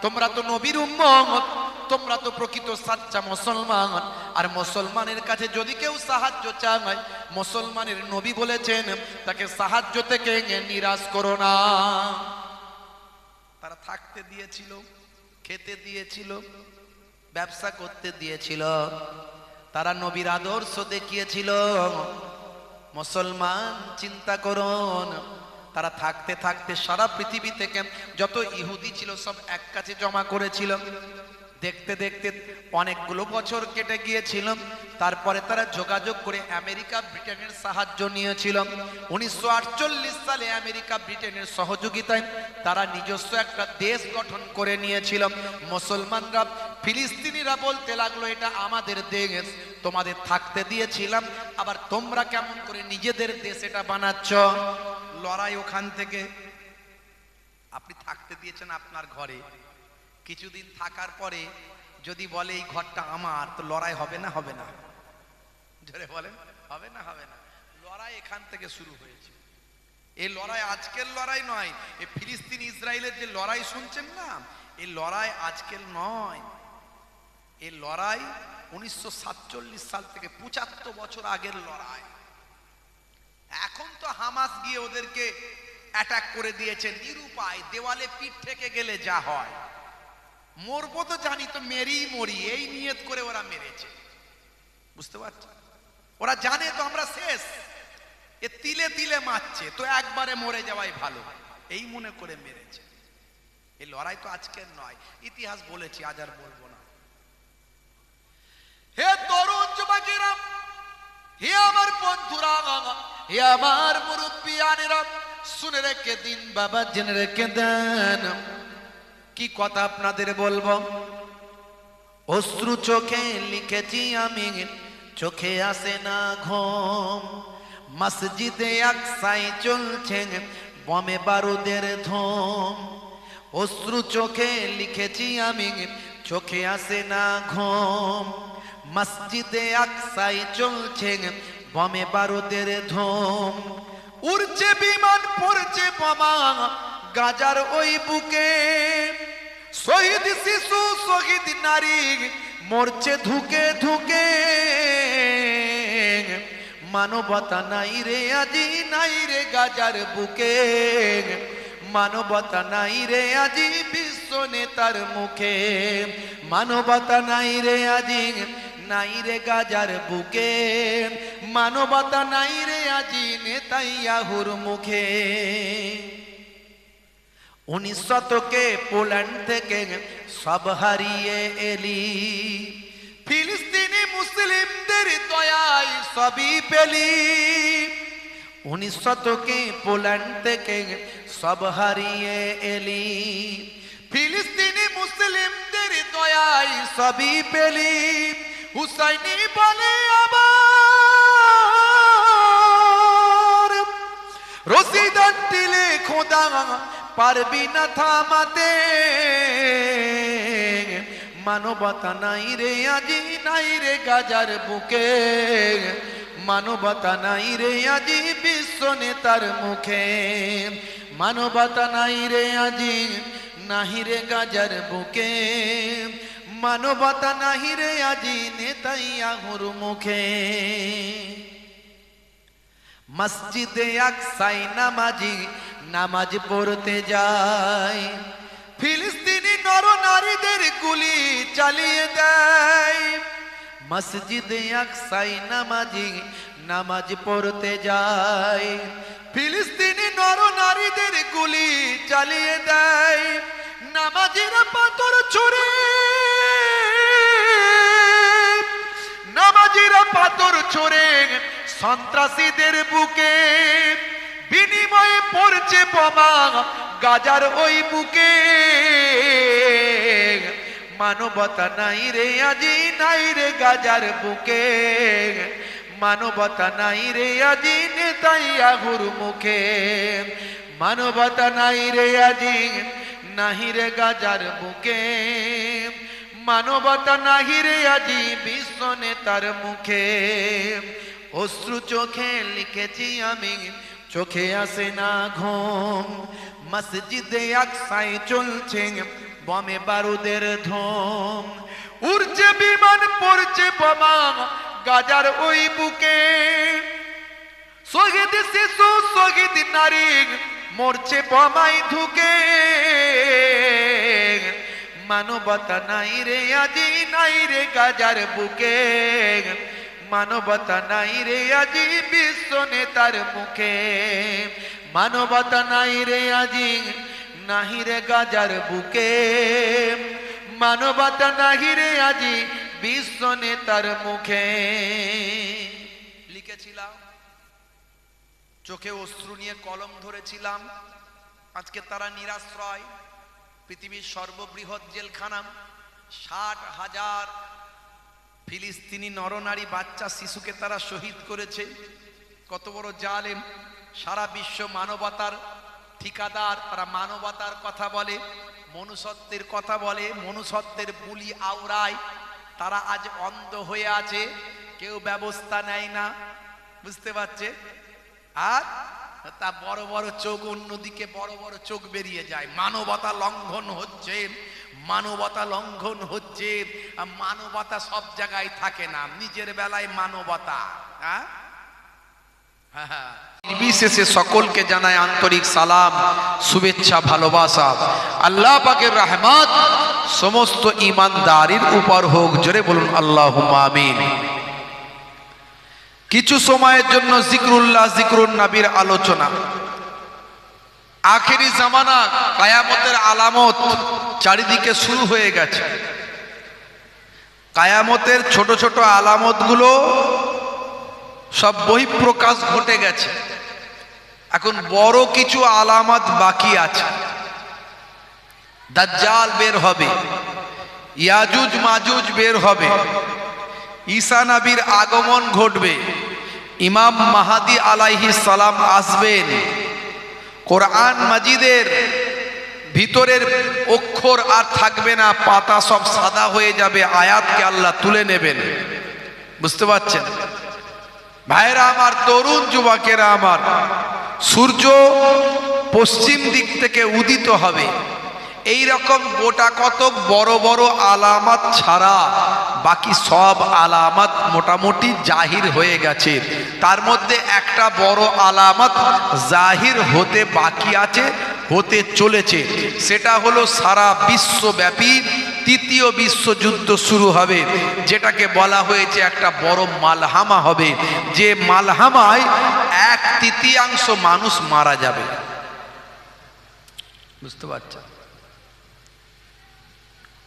তোমরা তো নবীর উম্মত, তোমরা তো প্রকৃত সাচ্চা মুসলমান, আর মুসলমানের কাছে যদি কেউ সাহায্য চায়, মুসলমানের নবী বলেছেন তাকে সাহায্য থেকে নিরাশ করো না। তারা থাকতে দিয়েছিল, খেতে দিয়েছিল, ব্যবসা করতে দিয়েছিল, তারা নবীর আদর্শ দেখিয়েছিল। মুসলমান চিন্তা করুন, তারা থাকতে থাকতে সারা পৃথিবী থেকে যত ইহুদি ছিল সব এক কাছে জমা করেছিল। দেখতে দেখতে অনেকগুলো বছর কেটে গিয়েছিল। তারপরে তারা যোগাযোগ করে আমেরিকা ব্রিটেনের সাহায্য নিয়েছিল। 1948 সালে আমেরিকা ব্রিটেনের সহযোগিতায় তারা নিজস্ব একটা দেশ গঠন করে নিয়েছিল। মুসলমানরা, ফিলিস্তিনিরা বলতে লাগলো, এটা আমাদের দেশ, তোমাদের থাকতে দিয়েছিলাম, আবার তোমরা কেমন করে নিজেদের দেশ এটা বানাচ্ছ? লড়াই ওখান থেকে। আপনি থাকতে দিয়েছেন আপনার ঘরে, কিছুদিন থাকার পরে যদি বলে এই ঘরটা আমার, তো লড়াই হবে না? হবে না? জোরে বলেন, হবে না? হবে না? লড়াই এখান থেকে শুরু হয়েছে। এই লড়াই আজকের লড়াই নয়। এই ফিলিস্তিন ইসরায়েলের যে লড়াই শুনছেন না, এই লড়াই আজকের নয়। এই লড়াই 1947 সাল থেকে 75 বছর আগের লড়াই। এখন তো হামাস গিয়ে ওদেরকে অ্যাটাক করে দিয়েছে নিরুপায়, দেওয়ালে পিঠ থেকে গেলে যা হয়। মরবো তো জানি, তো মেরেই মরি, এই নিয়ত করে ওরা মেরেছে। বুঝতে পারছি, ওরা জানে তো আমরা শেষ, এ তিলে তিলে মারছে, তো একবারে মরে যাওয়াই ভালো, এই মনে করে মেরেছে। এই লড়াই তো আজকের নয়, ইতিহাস বলেছি, আজ আর বলবো না। হে তরুণ যুবকেরা, হে আমার বন্ধুরা, হে আমার মুরব্বিয়ানেরা, শুনে রেখে দিন বাবা, জেনে রেখে দেন। কি কথা আপনাদের বলবো। অশ্রু চোখে লিখেছি আমি, চোখে আসে না ঘুম। মসজিদে আকসায় চলছে বমে বারুদের ধুম। অশ্রু চোখে লিখেছি আমি, চোখে আসে না ঘুম। মসজিদে আকসায় চলছে বমে বারুদের ধুম। উড়ছে বিমান, পড়ছে বোমা গাজার ওই বুকে। শহীদ শিশু, শহীদ নারী মরছে ধুকে ধুকে। মানবতা নাই রে আজি, নাই রে গাজার বুকে। মানবতা নাই রে আজি বিশ্ব নেতার মুখে। মানবতা নাই রে আজি, নাই রে গাজার বুকে। মানবতা নাই রে আজি নেতাইয়াহুর মুখে। 19 শতকে পোল্যান্ড থেকে সব হারিয়ে এলি, ফিলিস্তিনি মুসলিমদের দয়ায় সবই পেলি। 19 শতকে পোল্যান্ড থেকে সব হারিয়ে এলি, ফিলিস্তিনি মুসলিমদের দয়ায় সবই পেলি। হুসাইনি বলে আবার, রশিদার দিলে খোদা পারবি না থামাতে। মানবতা নাই রে আজি, নাই রে গাজার বুকে। মানবতা নাই রে আজি বিশ্ব নেতার মুখে। মানবতা নাই রে আজি, নাহি রে গাজার বুকে। মানবতা নাহি রে আজি নেতাইয়াহুর মুখে। মসজিদে আকসায় নামাজি নামাজ পড়তে যায়, ফিলিস্তিনি নর নারীদের গুলি চালিয়ে দেয়। মসজিদে আকসায় নামাজি নামাজ পড়তে যায়, ফিলিস্তিনি নর নারীদের গুলি জ্বালিয়ে দেয়, নামাজিরা পাথর ছুঁড়ে, নামাজিরা পাথর ছুঁড়ে সন্ত্রাসীদের বুকে, বিনিময়ে পড়ছে বোমা গাজার ওই বুকে। মানবতা নাই রে আজি, নাই রে গাজার বুকে, মানবতা নাই রে আজি নেতাইয়াহুর মুখে, মানবতা নাই রে আজি, নাহি রে গাজার বুকে, মানবতা নাহি রে আজি বিশ্ব নেতার মুখে। অশ্রু চোখে লিখেছি আমি, চোখে আসে না ঘুম, মসজিদে আকসায় চলছে বমে বারুদের ধুম, উড়ছে বিমান পড়ছে বোমা গাজার ওই বুকে, শহীদ শিশু শহীদ নারী মরছে বোমায় ঢুকে। মানবতা নাই রে আজি, নাই রে গাজার বুকে, মানবতা নাই রে আজি বিশ্ব নেতার মুখে, মানবতা নাই রে আজি, নাহি রে গাজার বুকে, মানবতা নাহি রে আজি বিশ্ব নেতার মুখে। লিখেছিলাম, চোখে অশ্রু নিয়ে কলম ধরেছিলাম, আজকে তারা নিরাশ্রয়। পৃথিবীর সর্ববৃহৎ জেলখানা, 60,000 ফিলিস্তিনি নরনারী বাচ্চা শিশুকে তারা শহীদ করেছে। কত বড় জালেম! সারা বিশ্ব মানবতার ঠিকাদার, তারা মানবতার কথা বলে, মনুষ্যত্বের কথা বলে, মনুষ্যত্বের বুলি আওড়ায়। তারা আজ অন্ধ হয়ে আছে, কেউ ব্যবস্থা নেয় না, বুঝতে পারছে? আর তা বড় বড় চোখ, অন্যদিকে বড় বড় চোখ বেরিয়ে যায়। মানবতা লঙ্ঘন হচ্ছে, মানবতা লঙ্ঘন হচ্ছে। মানবতা সব জায়গায় থাকে না, নিজের বেলায় মানবতা। বিশেষে সকলকে জানায় আন্তরিক সালাম, শুভেচ্ছা, ভালোবাসা। আল্লাহ পাকের রহমত সমস্ত ঈমানদারির উপর হোক। জোরে বলুন আল্লাহুম্মা আমিন। কিছু সময়ের জন্য জিকরুল্লাহ, জিকরুন নবীর আলোচনা। আখেরি জামানা, কায়ামতের আলামত চারিদিকে শুরু হয়ে গেছে। কায়ামতের ছোট ছোট আলামতগুলো সব বহিঃপ্রকাশ ঘটে গেছে। এখন বড় কিছু আলামত বাকি আছে। দাজ্জাল বের হবে, ইয়াজুজ মাজুজ বের হবে, ঈসা নবীর আগমন ঘটবে, ইমাম মাহাদি আলাইহিস সালাম আসবেন, কোরআন মাজিদের ভিতরের অক্ষর আর থাকবে না, পাতা সব সাদা হয়ে যাবে, আয়াতকে আল্লাহ তুলে নেবেন। বুঝতে পারছেন ভাইরা আমার, তরুণ যুবকেরা আমার, সূর্য পশ্চিম দিক থেকে উদিত হবে। এই রকম গোটা কতক বড় বড় আলামত ছাড়া বাকি সব আলামত মোটামুটি জাহির হয়ে গেছে। তার মধ্যে একটা বড় আলামত জাহির হতে বাকি আছে, হতে চলেছে। সেটা হলো সারা বিশ্বব্যাপী তৃতীয় বিশ্বযুদ্ধ শুরু হবে, যেটাকে বলা হয়েছে একটা বড় মালহামা হবে, যে মালহামায় 1/3 মানুষ মারা যাবে। বুঝতে পারছেন?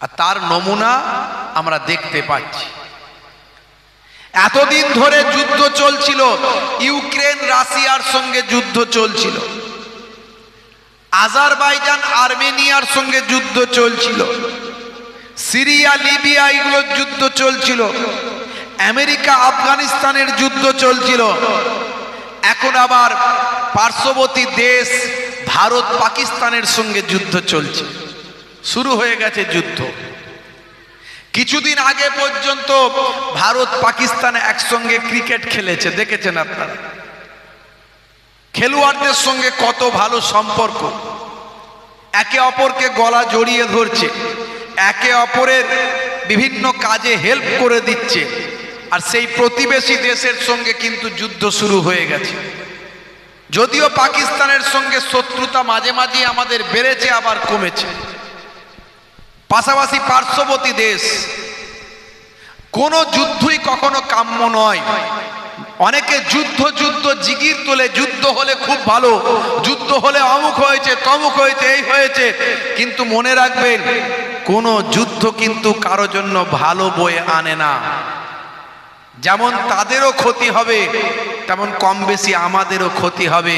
আর তার নমুনা আমরা দেখতে পাচ্ছি। এতদিন ধরে যুদ্ধ চলছিল, ইউক্রেন রাশিয়ার সঙ্গে যুদ্ধ চলছিল, আজারবাইজান আর্মেনিয়ার সঙ্গে যুদ্ধ চলছিল, সিরিয়া লিবিয়া এগুলোর যুদ্ধ চলছিল, আমেরিকা আফগানিস্তানের যুদ্ধ চলছিল। এখন আবার পার্শ্ববর্তী দেশ ভারত পাকিস্তানের সঙ্গে যুদ্ধ চলছে, শুরু হয়ে গেছে যুদ্ধ। কিছুদিন আগে পর্যন্ত ভারত পাকিস্তান একসঙ্গে ক্রিকেট খেলেছে, দেখেছেন আপনারা? খেলোয়াড়দের সঙ্গে কত ভালো সম্পর্ক, একে অপরকে গলা জড়িয়ে ধরছে, একে অপরের বিভিন্ন কাজে হেল্প করে দিচ্ছে। আর সেই প্রতিবেশী দেশের সঙ্গে কিন্তু যুদ্ধ শুরু হয়ে গেছে। যদিও পাকিস্তানের সঙ্গে শত্রুতা মাঝে মাঝে আমাদের বেড়েছে, আবার কমেছে। পাশাপাশি পার্শ্ববর্তী দেশ, কোনো যুদ্ধই কখনো কাম্য নয়। অনেকে যুদ্ধ যুদ্ধ জিগির তোলে, যুদ্ধ হলে খুব ভালো, যুদ্ধ হলে অমুক হয়েছে তমুক হয়েছে এই হয়েছে, কিন্তু মনে রাখবেন কোন যুদ্ধ কিন্তু কারো জন্য ভালো বয়ে আনে না। যেমন তাদেরও ক্ষতি হবে তেমন কম বেশি আমাদেরও ক্ষতি হবে।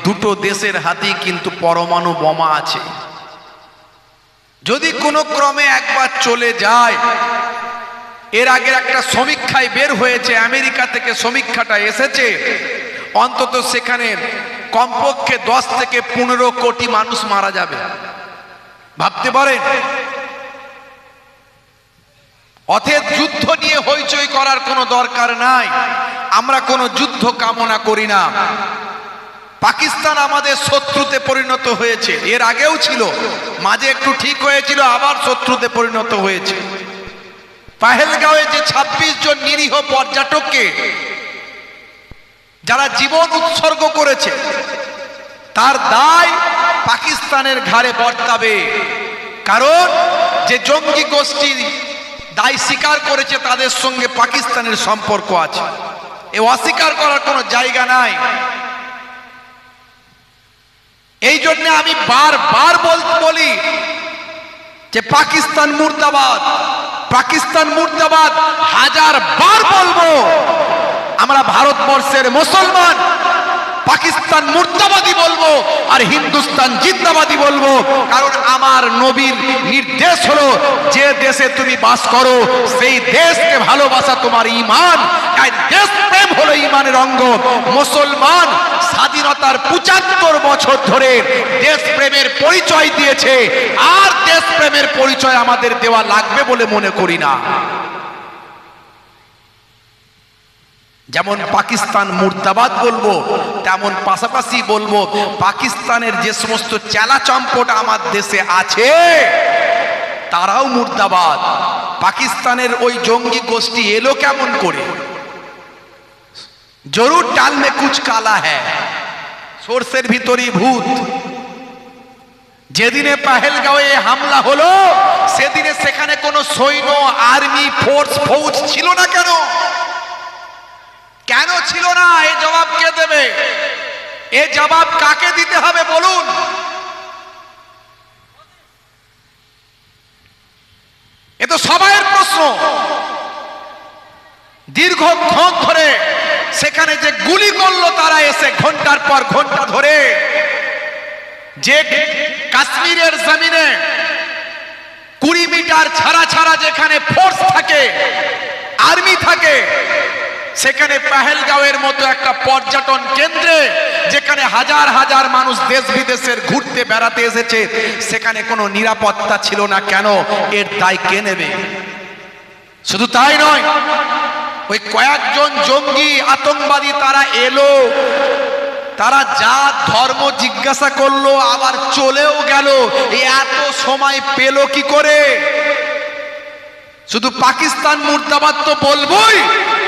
দুটো দেশের হাতেই কিন্তু পরমাণু বোমা আছে। যদি কোনো ক্রমে একবার চলে যায়, এর আগে একটা সমীক্ষায় বের হয়েছে, আমেরিকা থেকে সমীক্ষাটা এসেছে, অন্তত সেখানে কমপক্ষে 10 থেকে 15 কোটি মানুষ মারা যাবে। ভাবতে পারেন? অতএব যুদ্ধ নিয়ে হইচই করার কোনো দরকার নাই। আমরা কোনো যুদ্ধ কামনা করি না। পাকিস্তান আমাদের শত্রুতে পরিণত হয়েছে, এর আগেও ছিল, মাঝে একটু ঠিক হয়েছিল, আবার শত্রুতে পরিণত হয়েছে। পহেলগাঁওয়ে যে 26 জন নিরীহ পর্যটককে যারা জীবন উৎসর্গ করেছে, তার দায় পাকিস্তানের ঘাড়ে বর্তাবে। কারণ যে জঙ্গি গোষ্ঠী দায় স্বীকার করেছে তাদের সঙ্গে পাকিস্তানের সম্পর্ক আছে, এ অস্বীকার করার কোনো জায়গা নাই। এই জন্য আমি বারবার বলি যে পাকিস্তান মুর্দাবাদ, পাকিস্তান মুর্দাবাদ হাজার বার বলবো। আমরা ভারতবর্ষের মুসলমান পাকিস্তান মুর্দাবাদী বলবো আর হিন্দুস্তান জিন্দাবাদী বলবো। কারণ আমার নবীর নির্দেশ হলো, যে দেশে তুমি বাস করো সেই দেশকে ভালোবাসা তোমার ঈমান, দেশ প্রেম হলো ঈমানের অঙ্গ। মুসলমান স্বাধীনতার 75 বছর ধরে দেশ প্রেমের পরিচয় দিয়েছে, আর দেশ প্রেমের পরিচয় আমাদের দেওয়া লাগবে বলে মনে করি না। যেমন পাকিস্তান মুর্দাবাদ বলবো, তেমন পাশাপাশি বলবো পাকিস্তানের যে সমস্ত চেলা চম্পট আমার দেশে আছে তারাও মুর্দাবাদ। পাকিস্তানের ওই জঙ্গি গোষ্ঠী এলো কেমন করে? জরুর ডাল মে কুছ কালা হ্যায়, সরষের ভিতরই ভূত। যেদিনে পহেলগাঁওয়ে হামলা হলো সেদিনে সেখানে কোনো সৈন্য, আর্মি, ফৌজ ছিল না। কেন ছিল না? এই জবাব কে দেবে? এই জবাব কাকে দিতে হবে বলুন? এ তো সবাইয়ের প্রশ্ন। দীর্ঘক্ষণ ধরে সেখানে যে গুলি করলো তারা এসে ঘন্টার পর ঘন্টা ধরে, যে কাশ্মীরের জমিনে 20 মিটার ছাড়া যেখানে ফোর্স থাকে, আর্মি থাকে, সেখানে পহেলগাঁওয়ের মতো একটা পর্যটন কেন্দ্রে যেখানে হাজার হাজার মানুষ দেশ বিদেশের ঘুরতে বেড়াতে এসেছে, সেখানে কোনো নিরাপত্তা ছিল না কেন? এর দায় কে নেবে? শুধু তাই নয়, ওই কয়েকজন জঙ্গি আতঙ্কবাদী তারা এলো, তারা জাত ধর্ম জিজ্ঞাসা করলো, আবার চলেও গেল। এত সময় পেল কি করে? শুধু পাকিস্তান মুর্দাবাদ তো বলবোই,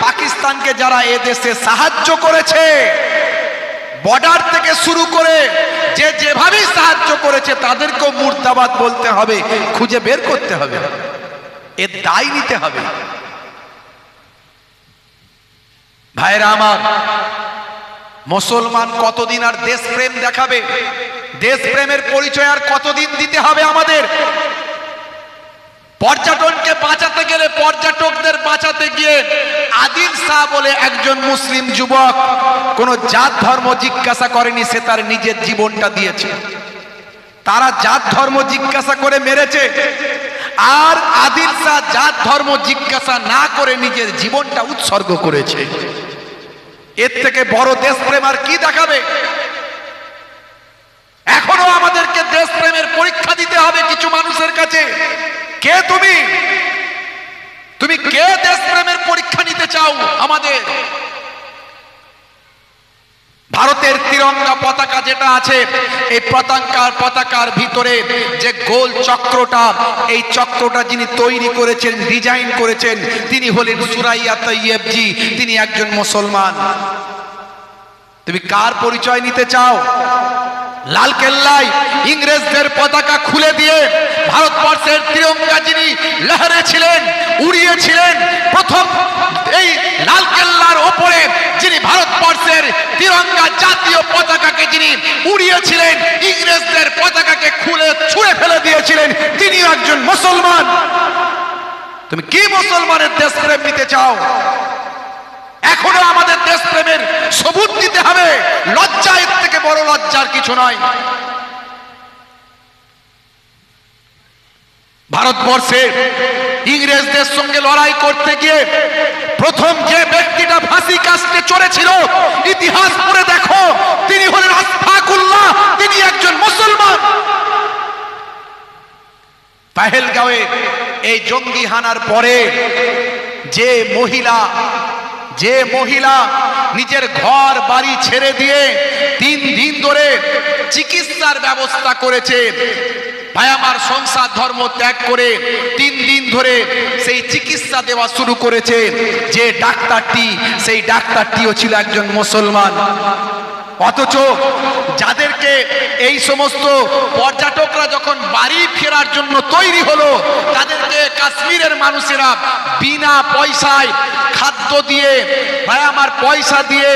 পাকিস্তানকে যারা এদেশে সাহায্য করেছে, বর্ডার থেকে শুরু করে যে যেভাবে সাহায্য করেছে তাদেরকেও মুর্দাবাদ বলতে হবে, খুঁজে বের করতে হবে, এর দায় নিতে হবে। ভাইরা আমার, মুসলমান কতদিন আর দেশপ্রেম দেখাবে? দেশপ্রেমের পরিচয় আর কতদিন দিতে হবে আমাদের? পর্যটনকে বাঁচাতে গেলে, পর্যটকদের বাঁচাতে গিয়ে আদিল শাহ বলে একজন মুসলিম যুবক কোন জাত ধর্ম জিজ্ঞাসা করেনি, সে তার নিজের জীবনটা দিয়েছে। তারা জাত ধর্ম জিজ্ঞাসা করে মেরেছে, আর আদিল শাহ জাত ধর্ম জিজ্ঞাসা না করে নিজের জীবনটা উৎসর্গ করেছে। এর থেকে বড় দেশপ্রেম আর কি দেখাবে? এখনো আমাদেরকে দেশপ্রেমের পরীক্ষা দিতে হবে কিছু মানুষের কাছে। কে তুমি? তুমি কে? দেশপ্রেমের পরীক্ষা নিতে চাও আমাদের? ভারতের তিরঙ্গা পতাকা যেটা আছে, এই পতাকার ভিতরে যে গোল চক্রটা, এই চক্রটা যিনি তৈরি করেছেন, ডিজাইন করেছেন, তিনি হলেন সুরাইয়া তৈয়বজি। তিনি একজন মুসলমান। তুমি কার পরিচয় নিতে চাও? লাল কেল্লায় ইংরেজদের পতাকা খুলে দিয়ে ভারতবর্ষের তিরঙ্গা যিনি লহরেছিলেন, উড়িয়েছিলেন, প্রথম এই লাল কেল্লার ওপরে যিনি ভারতবর্ষের তিরঙ্গা জাতীয় পতাকাকে যিনি উড়িয়েছিলেন, ইংরেজদের পতাকাকে খুলে ছুঁড়ে ফেলে দিয়েছিলেন, তিনি একজন মুসলমান। তুমি কি মুসলমানের দেশপ্রেম নিতে চাও? এখনো আমাদের দেশপ্রেমের সবুজ দিতে হবে। লজ্জা, এর থেকে বড় লজ্জার কিছু নয়। ভারতবর্ষে ইংরেজদের সঙ্গে লড়াই করতে গিয়ে প্রথম যে ব্যক্তিটা ফাঁসি কাস্টে চড়েছিল, ইতিহাস পড়ে দেখো, তিনি হলেন আশফাকুল্লাহ। তিনি একজন মুসলমান। পেহেলগাঁওয়ে এই জঙ্গি হানার পরে যে মহিলা নিজের ঘর বাড়ি ছেড়ে দিয়ে 3 দিন ধরে চিকিৎসার ব্যবস্থা করেছে, ভাই আমার, সংসার ধর্ম ত্যাগ করে 3 দিন ধরে সেই চিকিৎসা দেওয়া শুরু করেছে, যে ডাক্তারটি, সেই ডাক্তারটিও ছিল একজন মুসলমান। অথচ যাদেরকে এই সমস্ত পর্যটকরা যখন বাড়ি ফেরার জন্য তৈরি হলো, তাদেরকে কাশ্মীরের মানুষেরা বিনা পয়সায় খাদ্য দিয়ে, ভাই আমার, পয়সা দিয়ে,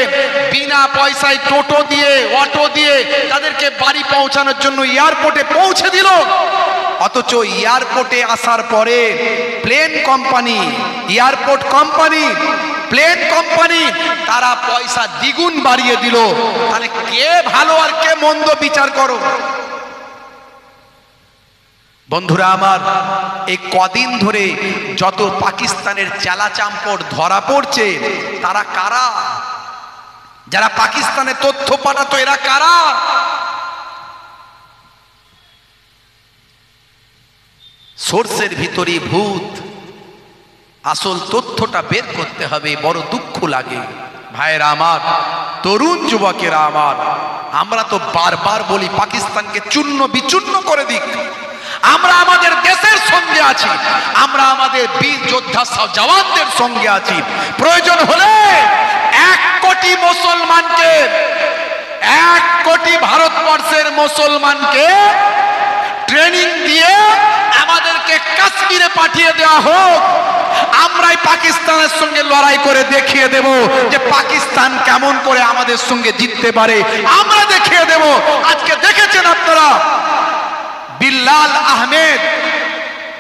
বিনা পয়সায় টোটো দিয়ে, অটো দিয়ে তাদেরকে বাড়ি পৌঁছানোর জন্য এয়ারপোর্টে পৌঁছে দিল। অথচ এয়ারপোর্টে আসার পরে plane company, airport company, plane company তারা পয়সা দ্বিগুণ বাড়িয়ে দিল। তাহলে কে ভালো আর কে মন্দ বিচার করো। বন্ধুরা আমার, এই কদিন ধরে যত পাকিস্তানের চেলাচাম্পট ধরা পড়ছে, তারা কারা? যারা পাকিস্তানে তথ্য পাঠাতো, এরা কারা? সোর্সের ভিতরে ভূত। আসল তথ্যটা বের করতে হবে। বড় দুঃখ লাগে ভাইয়েরা আমার, তরুণ যুবকেরা আমার, আমরা তো বারবার বলি পাকিস্তানকে চূর্ণ বিচূর্ণ করে দিক। আমরা আমাদের দেশের সঙ্গে আছি, আমরা আমাদের বীর যোদ্ধা জওয়ানদের সঙ্গে আছি। প্রয়োজন হলে 1 কোটি মুসলমানকে, 1 কোটি ভারতবর্ষের মুসলমানকে ট্রেনিং দিয়ে আমাদেরকে কাশ্মীরে পাঠিয়ে দেওয়া হোক। আমরাই পাকিস্তানের সঙ্গে লড়াই করে দেখিয়ে দেব যে পাকিস্তান কেমন করে আমাদের সঙ্গে জিততে পারে। আমরা দেখিয়ে দেব। আজকে দেখেছেন আপনারা, বিল্লাল আহমেদ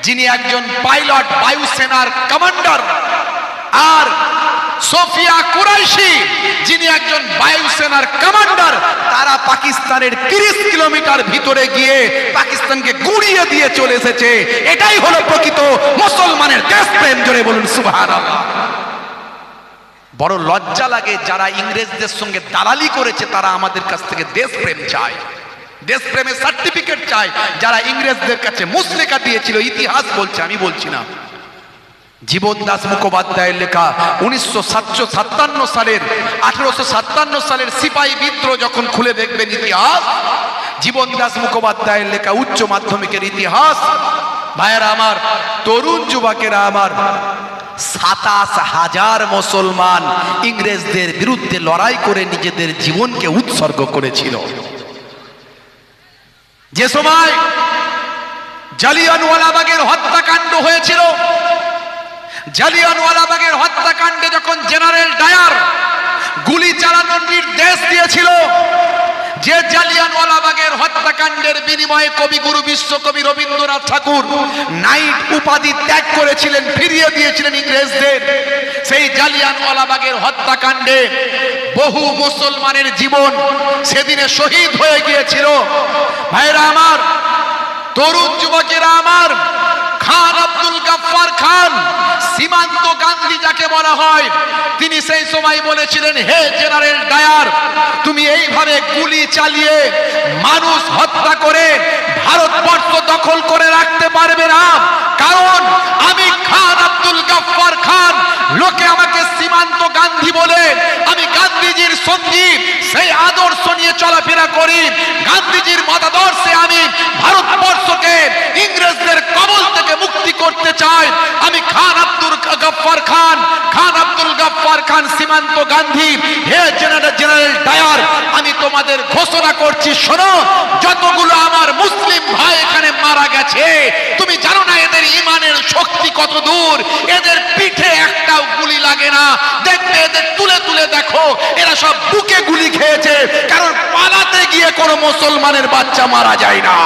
যিনি একজন পাইলট, বায়ুসেনার কমান্ডার, আর সোফিয়া কুরাইশি যিনি একজন বায়ুসেনার কমান্ডার, তারা পাকিস্তানের 30 কিলোমিটার ভিতরে গিয়ে পাকিস্তানকে গুড়িয়ে দিয়ে চলে এসেছে। এটাই হলো প্রকৃত মুসলমানের দেশপ্রেম। জোরে বলুন সুবহানাল্লাহ। বড় লজ্জা লাগে, যারা ইংরেজদের সঙ্গে দালালি করেছে তারা আমাদের কাছ থেকে দেশপ্রেম চায়, দেশপ্রেমের সার্টিফিকেট চায়। যারা ইংরেজদের কাছে মুসলেকা দিয়েছিল, ইতিহাস বলছে, আমি বলছি না। জীবন দাস মুখোপাধ্যায়ের লেখা 1857 সালের 1857 সালের সিপাহী বিদ্রোহ যখন খুলে দেখবেন ইতিহাস, জীবন দাস মুখোপাধ্যায়ের লেখা উচ্চ মাধ্যমিকের ইতিহাস, ভাইয়েরা আমার, তরুণ যুবকেরা আমার, 27,000 মুসলমান ইংরেজদের বিরুদ্ধে লড়াই করে নিজেদের জীবনকে উৎসর্গ করেছিল। যে সময় জালিয়ানওয়ালাবাগের হত্যাকাণ্ড হয়েছিল, জালিয়ানওয়ালাবাগের হত্যাকাণ্ডে যখন জেনারেল ডায়ার গুলি চালানোর নির্দেশ দিয়েছিল, যে জালিয়ানওয়ালাবাগের হত্যাকাণ্ডের বিনিময়ে কবিগুরু বিশ্বকবি রবীন্দ্রনাথ ঠাকুর নাইট উপাধি ত্যাগ করেছিলেন, ফিরিয়ে দিয়েছিলেন ইংরেজদের, সেই জালিয়ানওয়ালাবাগের হত্যাকাণ্ডে বহু মুসলমানের জীবন সেদিনে শহীদ হয়ে গিয়েছিল। ভাইরা আমার, তরুণ যুবকেরা আমার, খান আব্দুল গাফফার খান, সীমান্ত গান্ধী যাকে বলা হয়, তিনি সেই সময় বলেছিলেন, হে জেনারেল ডায়ার, তুমি এইভাবে গুলি চালিয়ে মানুষ হত্যা করে ভারতবর্ষ দখল করে রাখতে পারবে না, কারণ আমি খান আব্দুল গাফফার খান, লোকে আমাকে সীমান্ত গান্ধী বলে, আমি গান্ধীজির সঙ্গী, সেই আদর্শ নিয়ে চলাফেরা করি, গান্ধীজির মতাদর্শে আমি ভারতবর্ষকে ইংরেজদের কবল থেকে মুক্তি করতে চাই। আমি খান আব্দুল গাফফার খান, খান আব্দুল গাফফার খান সীমান্ত গান্ধী, হে জেনারেল ডায়ার, আমি তোমার তোমাদের ঘোষণা করছি, শোনো, যতগুলো আমার মুসলিম ভাই এখানে মারা গেছে, তুমি জানো না এদের ঈমানের শক্তি কত দূর। এদের পিঠে একটাও গুলি লাগে না, দেখবে এদের তুলে তুলে দেখো, এরা সব বুকে গুলি খেয়েছে, কারণ পালাতে গিয়ে কোনো মুসলমানের বাচ্চা মারা যায় না।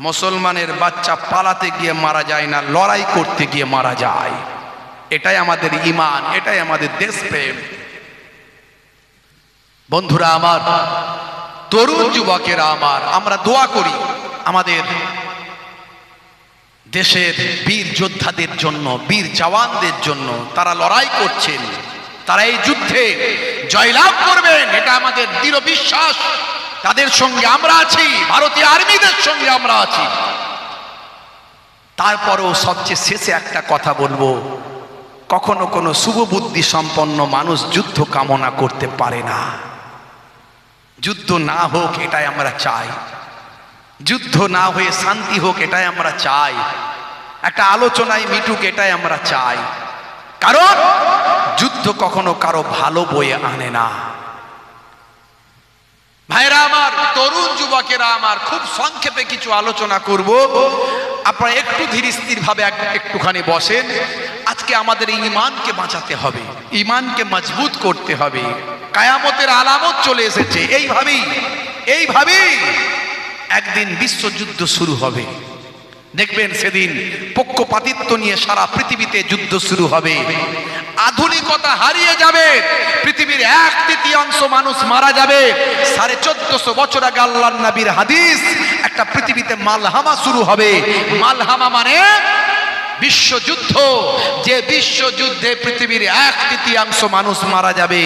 মুসলমানের বাচ্চা পালাতে গিয়ে মারা যায় না, লড়াই করতে গিয়ে মারা যায়। এটাই আমাদের ঈমান, এটাই আমাদের দেশপ্রেম। বন্ধুরা আমার, তরুণ যুবকেরা আমার, আমরা দোয়া করি আমাদের দেশের বীর যোদ্ধাদের জন্য, বীর জওয়ানদের জন্য। তারা লড়াই করছেন, তারা এই যুদ্ধে জয়লাভ করবেন, এটা আমাদের দৃঢ় বিশ্বাস। তাদের সঙ্গে আমরা আছি, ভারতীয় আর্মিদের সঙ্গে আমরা আছি। তারপরেও সবচেয়ে শেষে একটা কথা বলবো, কখনো কোনো শুভবুদ্ধি সম্পন্ন মানুষ যুদ্ধ কামনা করতে পারে না। যুদ্ধ না হোক এটাই আমরা চাই, যুদ্ধ না হয়ে শান্তি হোক এটাই আমরা চাই, একটা আলোচনায় মিটুক এটাই আমরা চাই। কারণ যুদ্ধ কখনো কারো ভালো বয়ে আনে না। ভাইরা আমার, তরুণ যুবকেরা আমার, খুব সংক্ষেপে কিছু আলোচনা করব, আপনারা একটু ধীর স্থির ভাবে একটুখানি বসেন। আজকে আমাদের ঈমানকে বাঁচাতে হবে, ঈমানকে মজবুত করতে হবে। কিয়ামতের আলামত চলে এসেছে, এইভাবেই একদিন বিশ্বযুদ্ধ শুরু হবে। দেখবেন সেদিন পক্ষপাতিত্ব নিয়ে সারা পৃথিবীতে যুদ্ধ শুরু হবে, আধুনিকতা হারিয়ে যাবে, পৃথিবীর 1/3 মানুষ মারা যাবে। 1450 বছর আগে আল্লাহর নবীর হাদিস, একটা পৃথিবীতে মালহামা শুরু হবে। মালহামা মানে বিশ্বযুদ্ধ, যে বিশ্বযুদ্ধে পৃথিবীর 1/3 মানুষ মারা যাবে,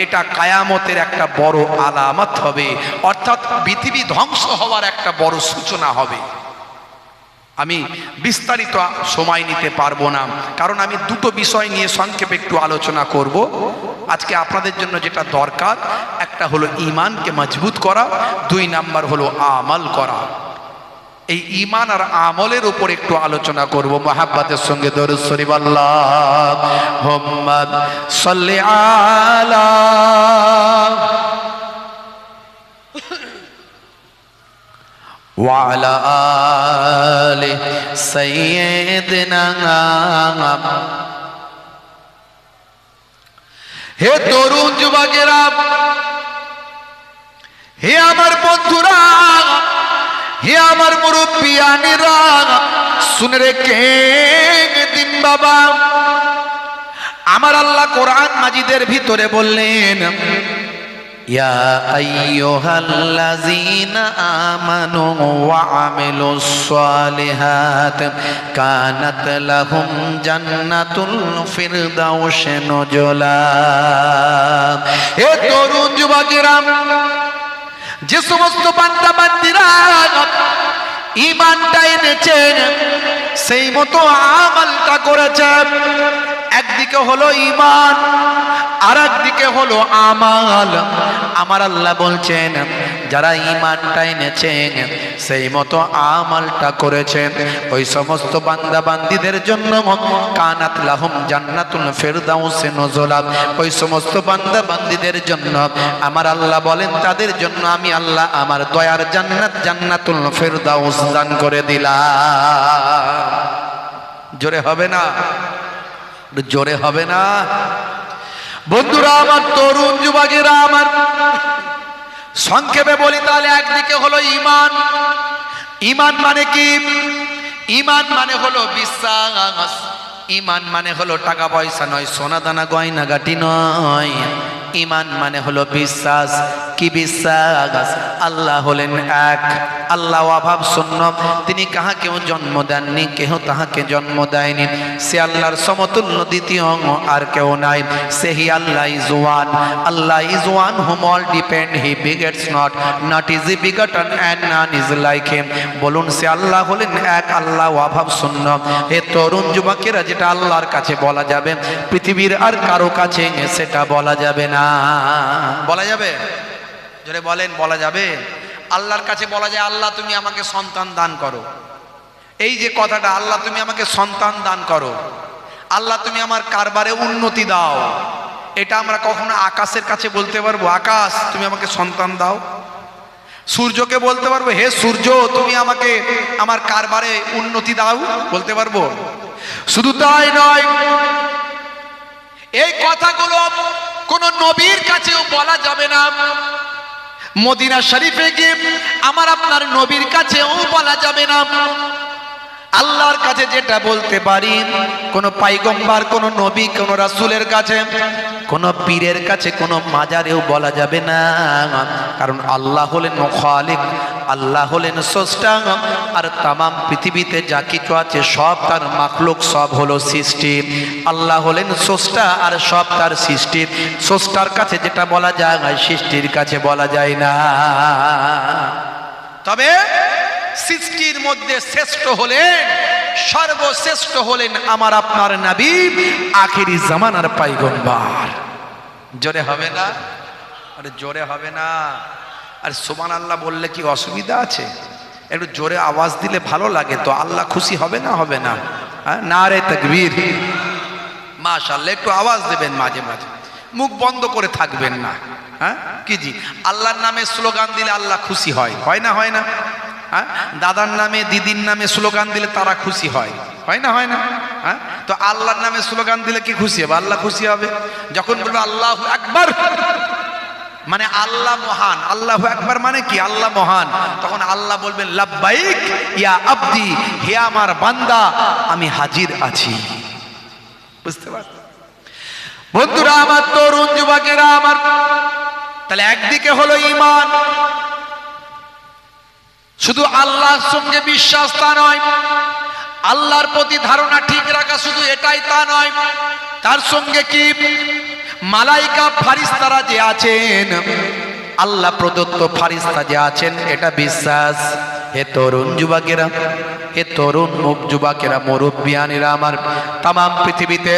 এটা কিয়ামতের একটা বড় আলামত হবে, অর্থাৎ পৃথিবী ধ্বংস হওয়ার একটা বড় সূচনা হবে। আমি বিস্তারিত সময় নিতে পারবো না, কারণ আমি দুটো বিষয় নিয়ে সংক্ষেপে একটু আলোচনা করব। আজকে আপনাদের জন্য যেটা দরকার, একটা হলো ঈমানকে মজবুত করা, 2 নাম্বার হলো আমল করা। এই ঈমান আর আমলের উপর একটু আলোচনা করব মহাব্বতের সঙ্গে। দরুদ শরীফ আল্লাহুম্মা সাল্লি আলা ওয়া আলা আলি সাইয়্যিদিনা। হে তরুণ যুবকেরা, হে আমার বন্ধুরা, হে আমার মুরব্বিয়ানেরা, শুনে রেখে দিন বাবা, আমার আল্লাহ কোরআন মাজিদের ভিতরে বললেন, ইয়া আইয়ুহাল্লাযীনা আমানু ওয়া আমিলুস সালিহাত কানাত লাহুম জান্নাতুল ফিরদাউসি নুজুলা। হে তরুণ যুবকেরা, যে সমস্ত বান্দা বান্দীরা ঈমানটা এনেছেন, সেই মতো আমলটা করেছেন, একদিকে হলো ঈমান আর একদিকে হলো আমাল। আমার আল্লাহ বলছেন, যারা ঈমানটা এনেছেন, সেই মতো আমলটা করেছেন, ওই সমস্ত বান্দা বান্দীদের জন্য কানাত লাহুম জান্নাতুল ফিরদাউসি নুজুলা। ওই সমস্ত বান্দা বান্দীদের জন্য আমার আল্লাহ বলেন, তাদের জন্য আমি আল্লাহ আমার দয়ার জান্নাত, জান্নাতুল ফিরদাউস দান করে দিলাম। জোরে হবে না? জোরে হবে না? বন্ধুরা আমার, তরুণ যুবকেরা আমার, সংক্ষেপে বলি তাহলে, একদিকে হলো ঈমান। ঈমান মানে কি? ঈমান মানে হলো বিশ্বাস। ঈমান মানে হলো টাকা পয়সা নয়, সোনা দানা গয়না গাটি নয়। ঈমান মানে হলো বিশ্বাস। কি বিশ্বাস? আল্লাহ হলেন এক, আল্লাহ অভাব শূন্য, তিনি কাহাকেও জন্ম দেননি, কেহ তাহাকে জন্ম দেয়নি, সে আল্লাহর সমতুল্য দ্বিতীয় আর কেউ নাই। সেহি Allah is one, Allah is one whom all depend, he begets not, not is he begotten and none is like him। বলুন, সে আল্লাহ হলেন এক, আল্লাহ অভাব শূন্য। হে তরুণ যুবকেরা, যেটা আল্লাহর কাছে বলা যাবে, পৃথিবীর আর কারো কাছে সেটা বলা যাবে না। বলা যাবে? জোরে বলেন, বলা যাবে? আল্লাহর কাছে বলা যায়, আল্লাহ তুমি আমাকে সন্তান দান করো। এই যে কথাটা, আল্লাহ তুমি আমাকে সন্তান দান করো, আল্লাহ তুমি আমার কারবারে উন্নতি দাও, এটা আমরা কখনো আকাশের কাছে বলতে পারবো, আকাশ তুমি আমাকে সন্তান দাও? সূর্যকে বলতে পারবো, হে সূর্য তুমি আমাকে আমার কারবারে উন্নতি দাও? বলতে পারবো? শুধু তাই নয়, এই কথাগুলো কোন নবীর কাছেও বলা যাবে না। মদিনা শরীফে গিয়ে আমার আপনার নবীর কাছেও বলা যাবে না। আল্লাহর কাছে যেটা বলতে পারি, কোন পয়গম্বর, কোন নবী, কোন রাসূলের কাছে, কোন পীরের কাছে, কোন মাজারেও বলা যাবে না। কারণ আল্লাহ হলেন খালিক, আল্লাহ হলেন স্রষ্টা, আর তামাম পৃথিবীতে যা কিছু আছে সব তার মাখলুক, সব হলো সৃষ্টি। আল্লাহ হলেন স্রষ্টা আর সব তার সৃষ্টি। স্রষ্টার কাছে যেটা বলা যায় সৃষ্টির কাছে বলা যায় না। তবে সৃষ্টির মধ্যে শ্রেষ্ঠ হলেন, সর্বশ্রেষ্ঠ হলেন আমার আপনার নবী, আখিরি জামানার পয়গম্বর। জোরে হবে না? আরে জোরে হবে না? আর সুবহানাল্লাহ বললে কি অসুবিধা আছে? একটু জোরে আওয়াজ দিলে ভালো লাগে তো, আল্লাহ খুশি হবে না? হবে না? নারে তাকবীর, মাশাআল্লাহ। একটু আওয়াজ দেবেন মাঝে মাঝে, মুখ বন্ধ করে থাকবেন না। হ্যাঁ কি জি, আল্লাহর নামে স্লোগান দিলে আল্লাহ খুশি হয়, হয় না? হয় না? হ্যাঁ, দাদার নামে দিদির নামে স্লোগান দিলে তারা খুশি হয়, হয় না? হয় না? হ্যাঁ, তো আল্লাহর নামে স্লোগান দিলে কি খুশি হবে? আল্লাহ খুশি হবে। যখন বলবে আল্লাহু আকবার, মানে আল্লাহ মহান। আল্লাহু আকবার মানে কি? আল্লাহ মহান। তখন আল্লাহ বলবেন লাব্বাইক ইয়া আবদি, হে আমার বান্দা আমি হাজির আছি। বুঝতে পারছেন বন্ধুরা আমার, তরুণ যুবকেরা আমার? তাহলে একদিকে হলো ঈমান, শুধু আল্লাহর সঙ্গে বিশ্বাস তা নয়, আল্লাহর প্রতি ধারণা ঠিক রাখা শুধু এটাই তা নয়, তার সঙ্গে কি মালাইকা ফারিস্তারা যে আছেন, আল্লাহ প্রদত্ত ফারিস্তা যে আছেন, এটা বিশ্বাস। হে তরুণ যুবকেরা, হে তরুণ যুবকেরা, মুরব্বিয়ানেরা আমার, তামাম পৃথিবীতে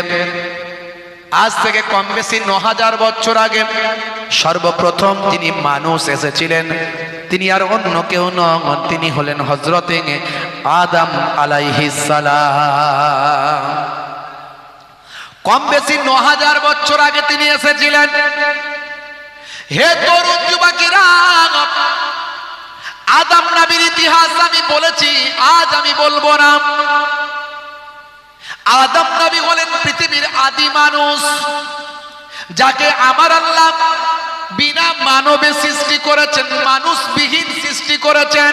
আজ থেকে কম বেশি ৯০০০ বছর আগে সর্বপ্রথম যিনি মানুষ এসেছিলেন, তিনি আর অন্য কেউ নন, তিনি হলেন হযরতে আদম আলাইহিস সালাম। কম বেশি ৯০০০ বছর আগে তিনি এসেছিলেন। হে তরুণ যুবকেরা, আদম নবীর ইতিহাস আমি বলেছি, আজ আমি বলবো না। আদম নবী হলেন পৃথিবীর আদি মানুষ, যাকে আমার আল্লাহ বিনা মানবে সৃষ্টি করেছেন, মানুষবিহীন সৃষ্টি করেছেন।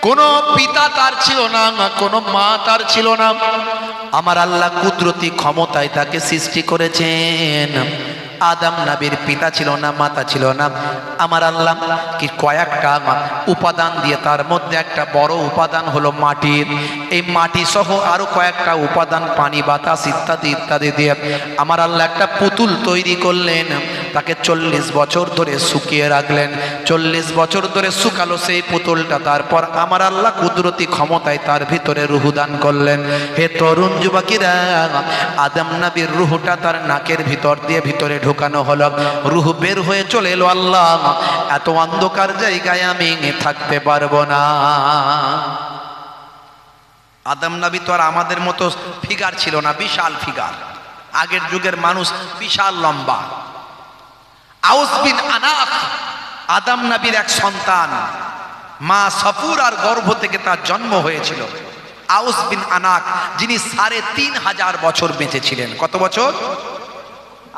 কোনো পিতা তার ছিল না, কোনো মা তার ছিল না। আমার আল্লাহ কুদরতি ক্ষমতায় তাকে সৃষ্টি করেছেন। আদম নবীর পিতা ছিল না, মাতা ছিল না। আমার আল্লাহ কি কয়েকটা উপাদান দিয়ে, তার মধ্যে একটা বড় উপাদান হলো মাটি। এই মাটি সহ আরো কয়েকটা উপাদান, পানি, বাতাস ইত্যাদি ইত্যাদি দিয়ে আমার আল্লাহ একটা পুতুল তৈরি করলেন। তাকে 40 বছর ধরে শুকিয়ে রাখলেন। 40 বছর ধরে শুকালো সেই পুতুলটা। তারপর আমার আল্লাহ কুদরতি ক্ষমতায় তার ভিতরে রূহ দান করলেন। হে তরুণ যুবকেরা, আদম নবীর রূহটা তার নাকের ভিতর দিয়ে ভিতরে ঢোকানো হলো। রূহ বের হয়ে চলে এলো। আল্লাহ, এত অন্ধকার জায়গায় আমি থাকতে পারবো না। আদম নবী তো আর আমাদের মতো ফিগার ছিল না, বিশাল ফিগার। আগের যুগের মানুষ বিশাল লম্বা। আউস বিন আনাক আদম নবীর এক সন্তান, মা সফুরার গর্ভ থেকে তার জন্ম হয়েছিল। আউস বিন আনাক, যিনি ৩৫০০ বছর বেঁচে ছিলেন। কত বছর?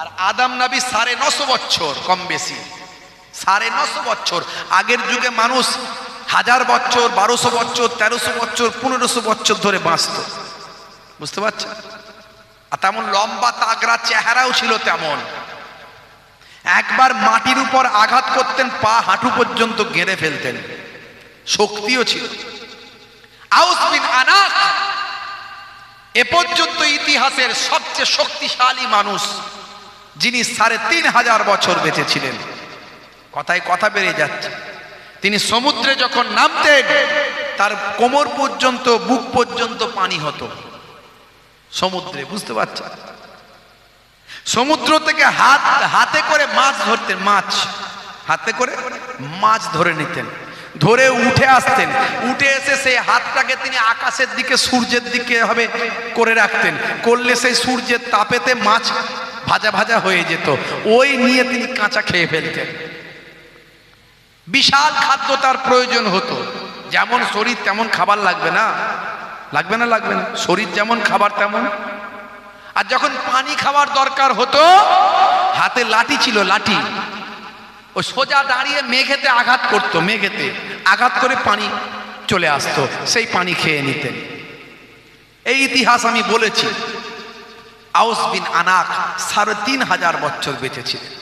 আর আদম নবী ৯৫০ বছর, কম বেশি ৯৫০ বছর। আগের যুগে মানুষ ১০০০ বছর, ১২০০ বছর, ১৩০০ বছর, ১৫০০ বছর ধরে বাঁচত। বুঝতে পারছেন? আর তেমন লম্বা তাগড়া চেহারাও ছিল তেমন। একবার মাটির উপর আঘাত করতেন, পা হাঁটু পর্যন্ত গেঁড়ে ফেলতেন, শক্তিও ছিল। আউস বিন আনাক এ পর্যন্ত ইতিহাসের সবচেয়ে শক্তিশালী মানুষ, যিনি ৩৫০০ বছর বেঁচে ছিলেন। কথায় কথা বেড়ে যাচ্ছে। তিনি সমুদ্রে যখন নামতেন, তার কোমর পর্যন্ত, বুক পর্যন্ত পানি হতো সমুদ্রে। বুঝতে পারছেন? সমুদ্র থেকে হাতে করে মাছ ধরতেন, মাছ হাতে করে মাছ ধরে নিতেন, ধরে উঠে আসতেন। উঠে এসে সেই হাতটাকে তিনি আকাশের দিকে, সূর্যের দিকে হবে করে রাখতেন। করলে সেই সূর্যের তাপেতে মাছ ভাজা ভাজা হয়ে যেত, ওই নিয়ে তিনি কাঁচা খেয়ে ফেলতেন। বিশাল খাদ্য তার প্রয়োজন হতো, যেমন শরীর তেমন খাবার লাগবে না, লাগবে না, লাগবে না, শরীর যেমন খাবার তেমন। আর যখন পানি খাওয়ার দরকার হতো, হাতে লাঠি ছিল, লাঠি, ও সোজা দাঁড়িয়ে মেঘেতে আঘাত করতো, মেঘেতে আঘাত করে পানি চলে আসতো, সেই পানি খেয়ে নিতেন। এই ইতিহাস আমি বলেছি। আউস বিন আনাক ৩৫০০ বছর বেঁচে ছিলেন।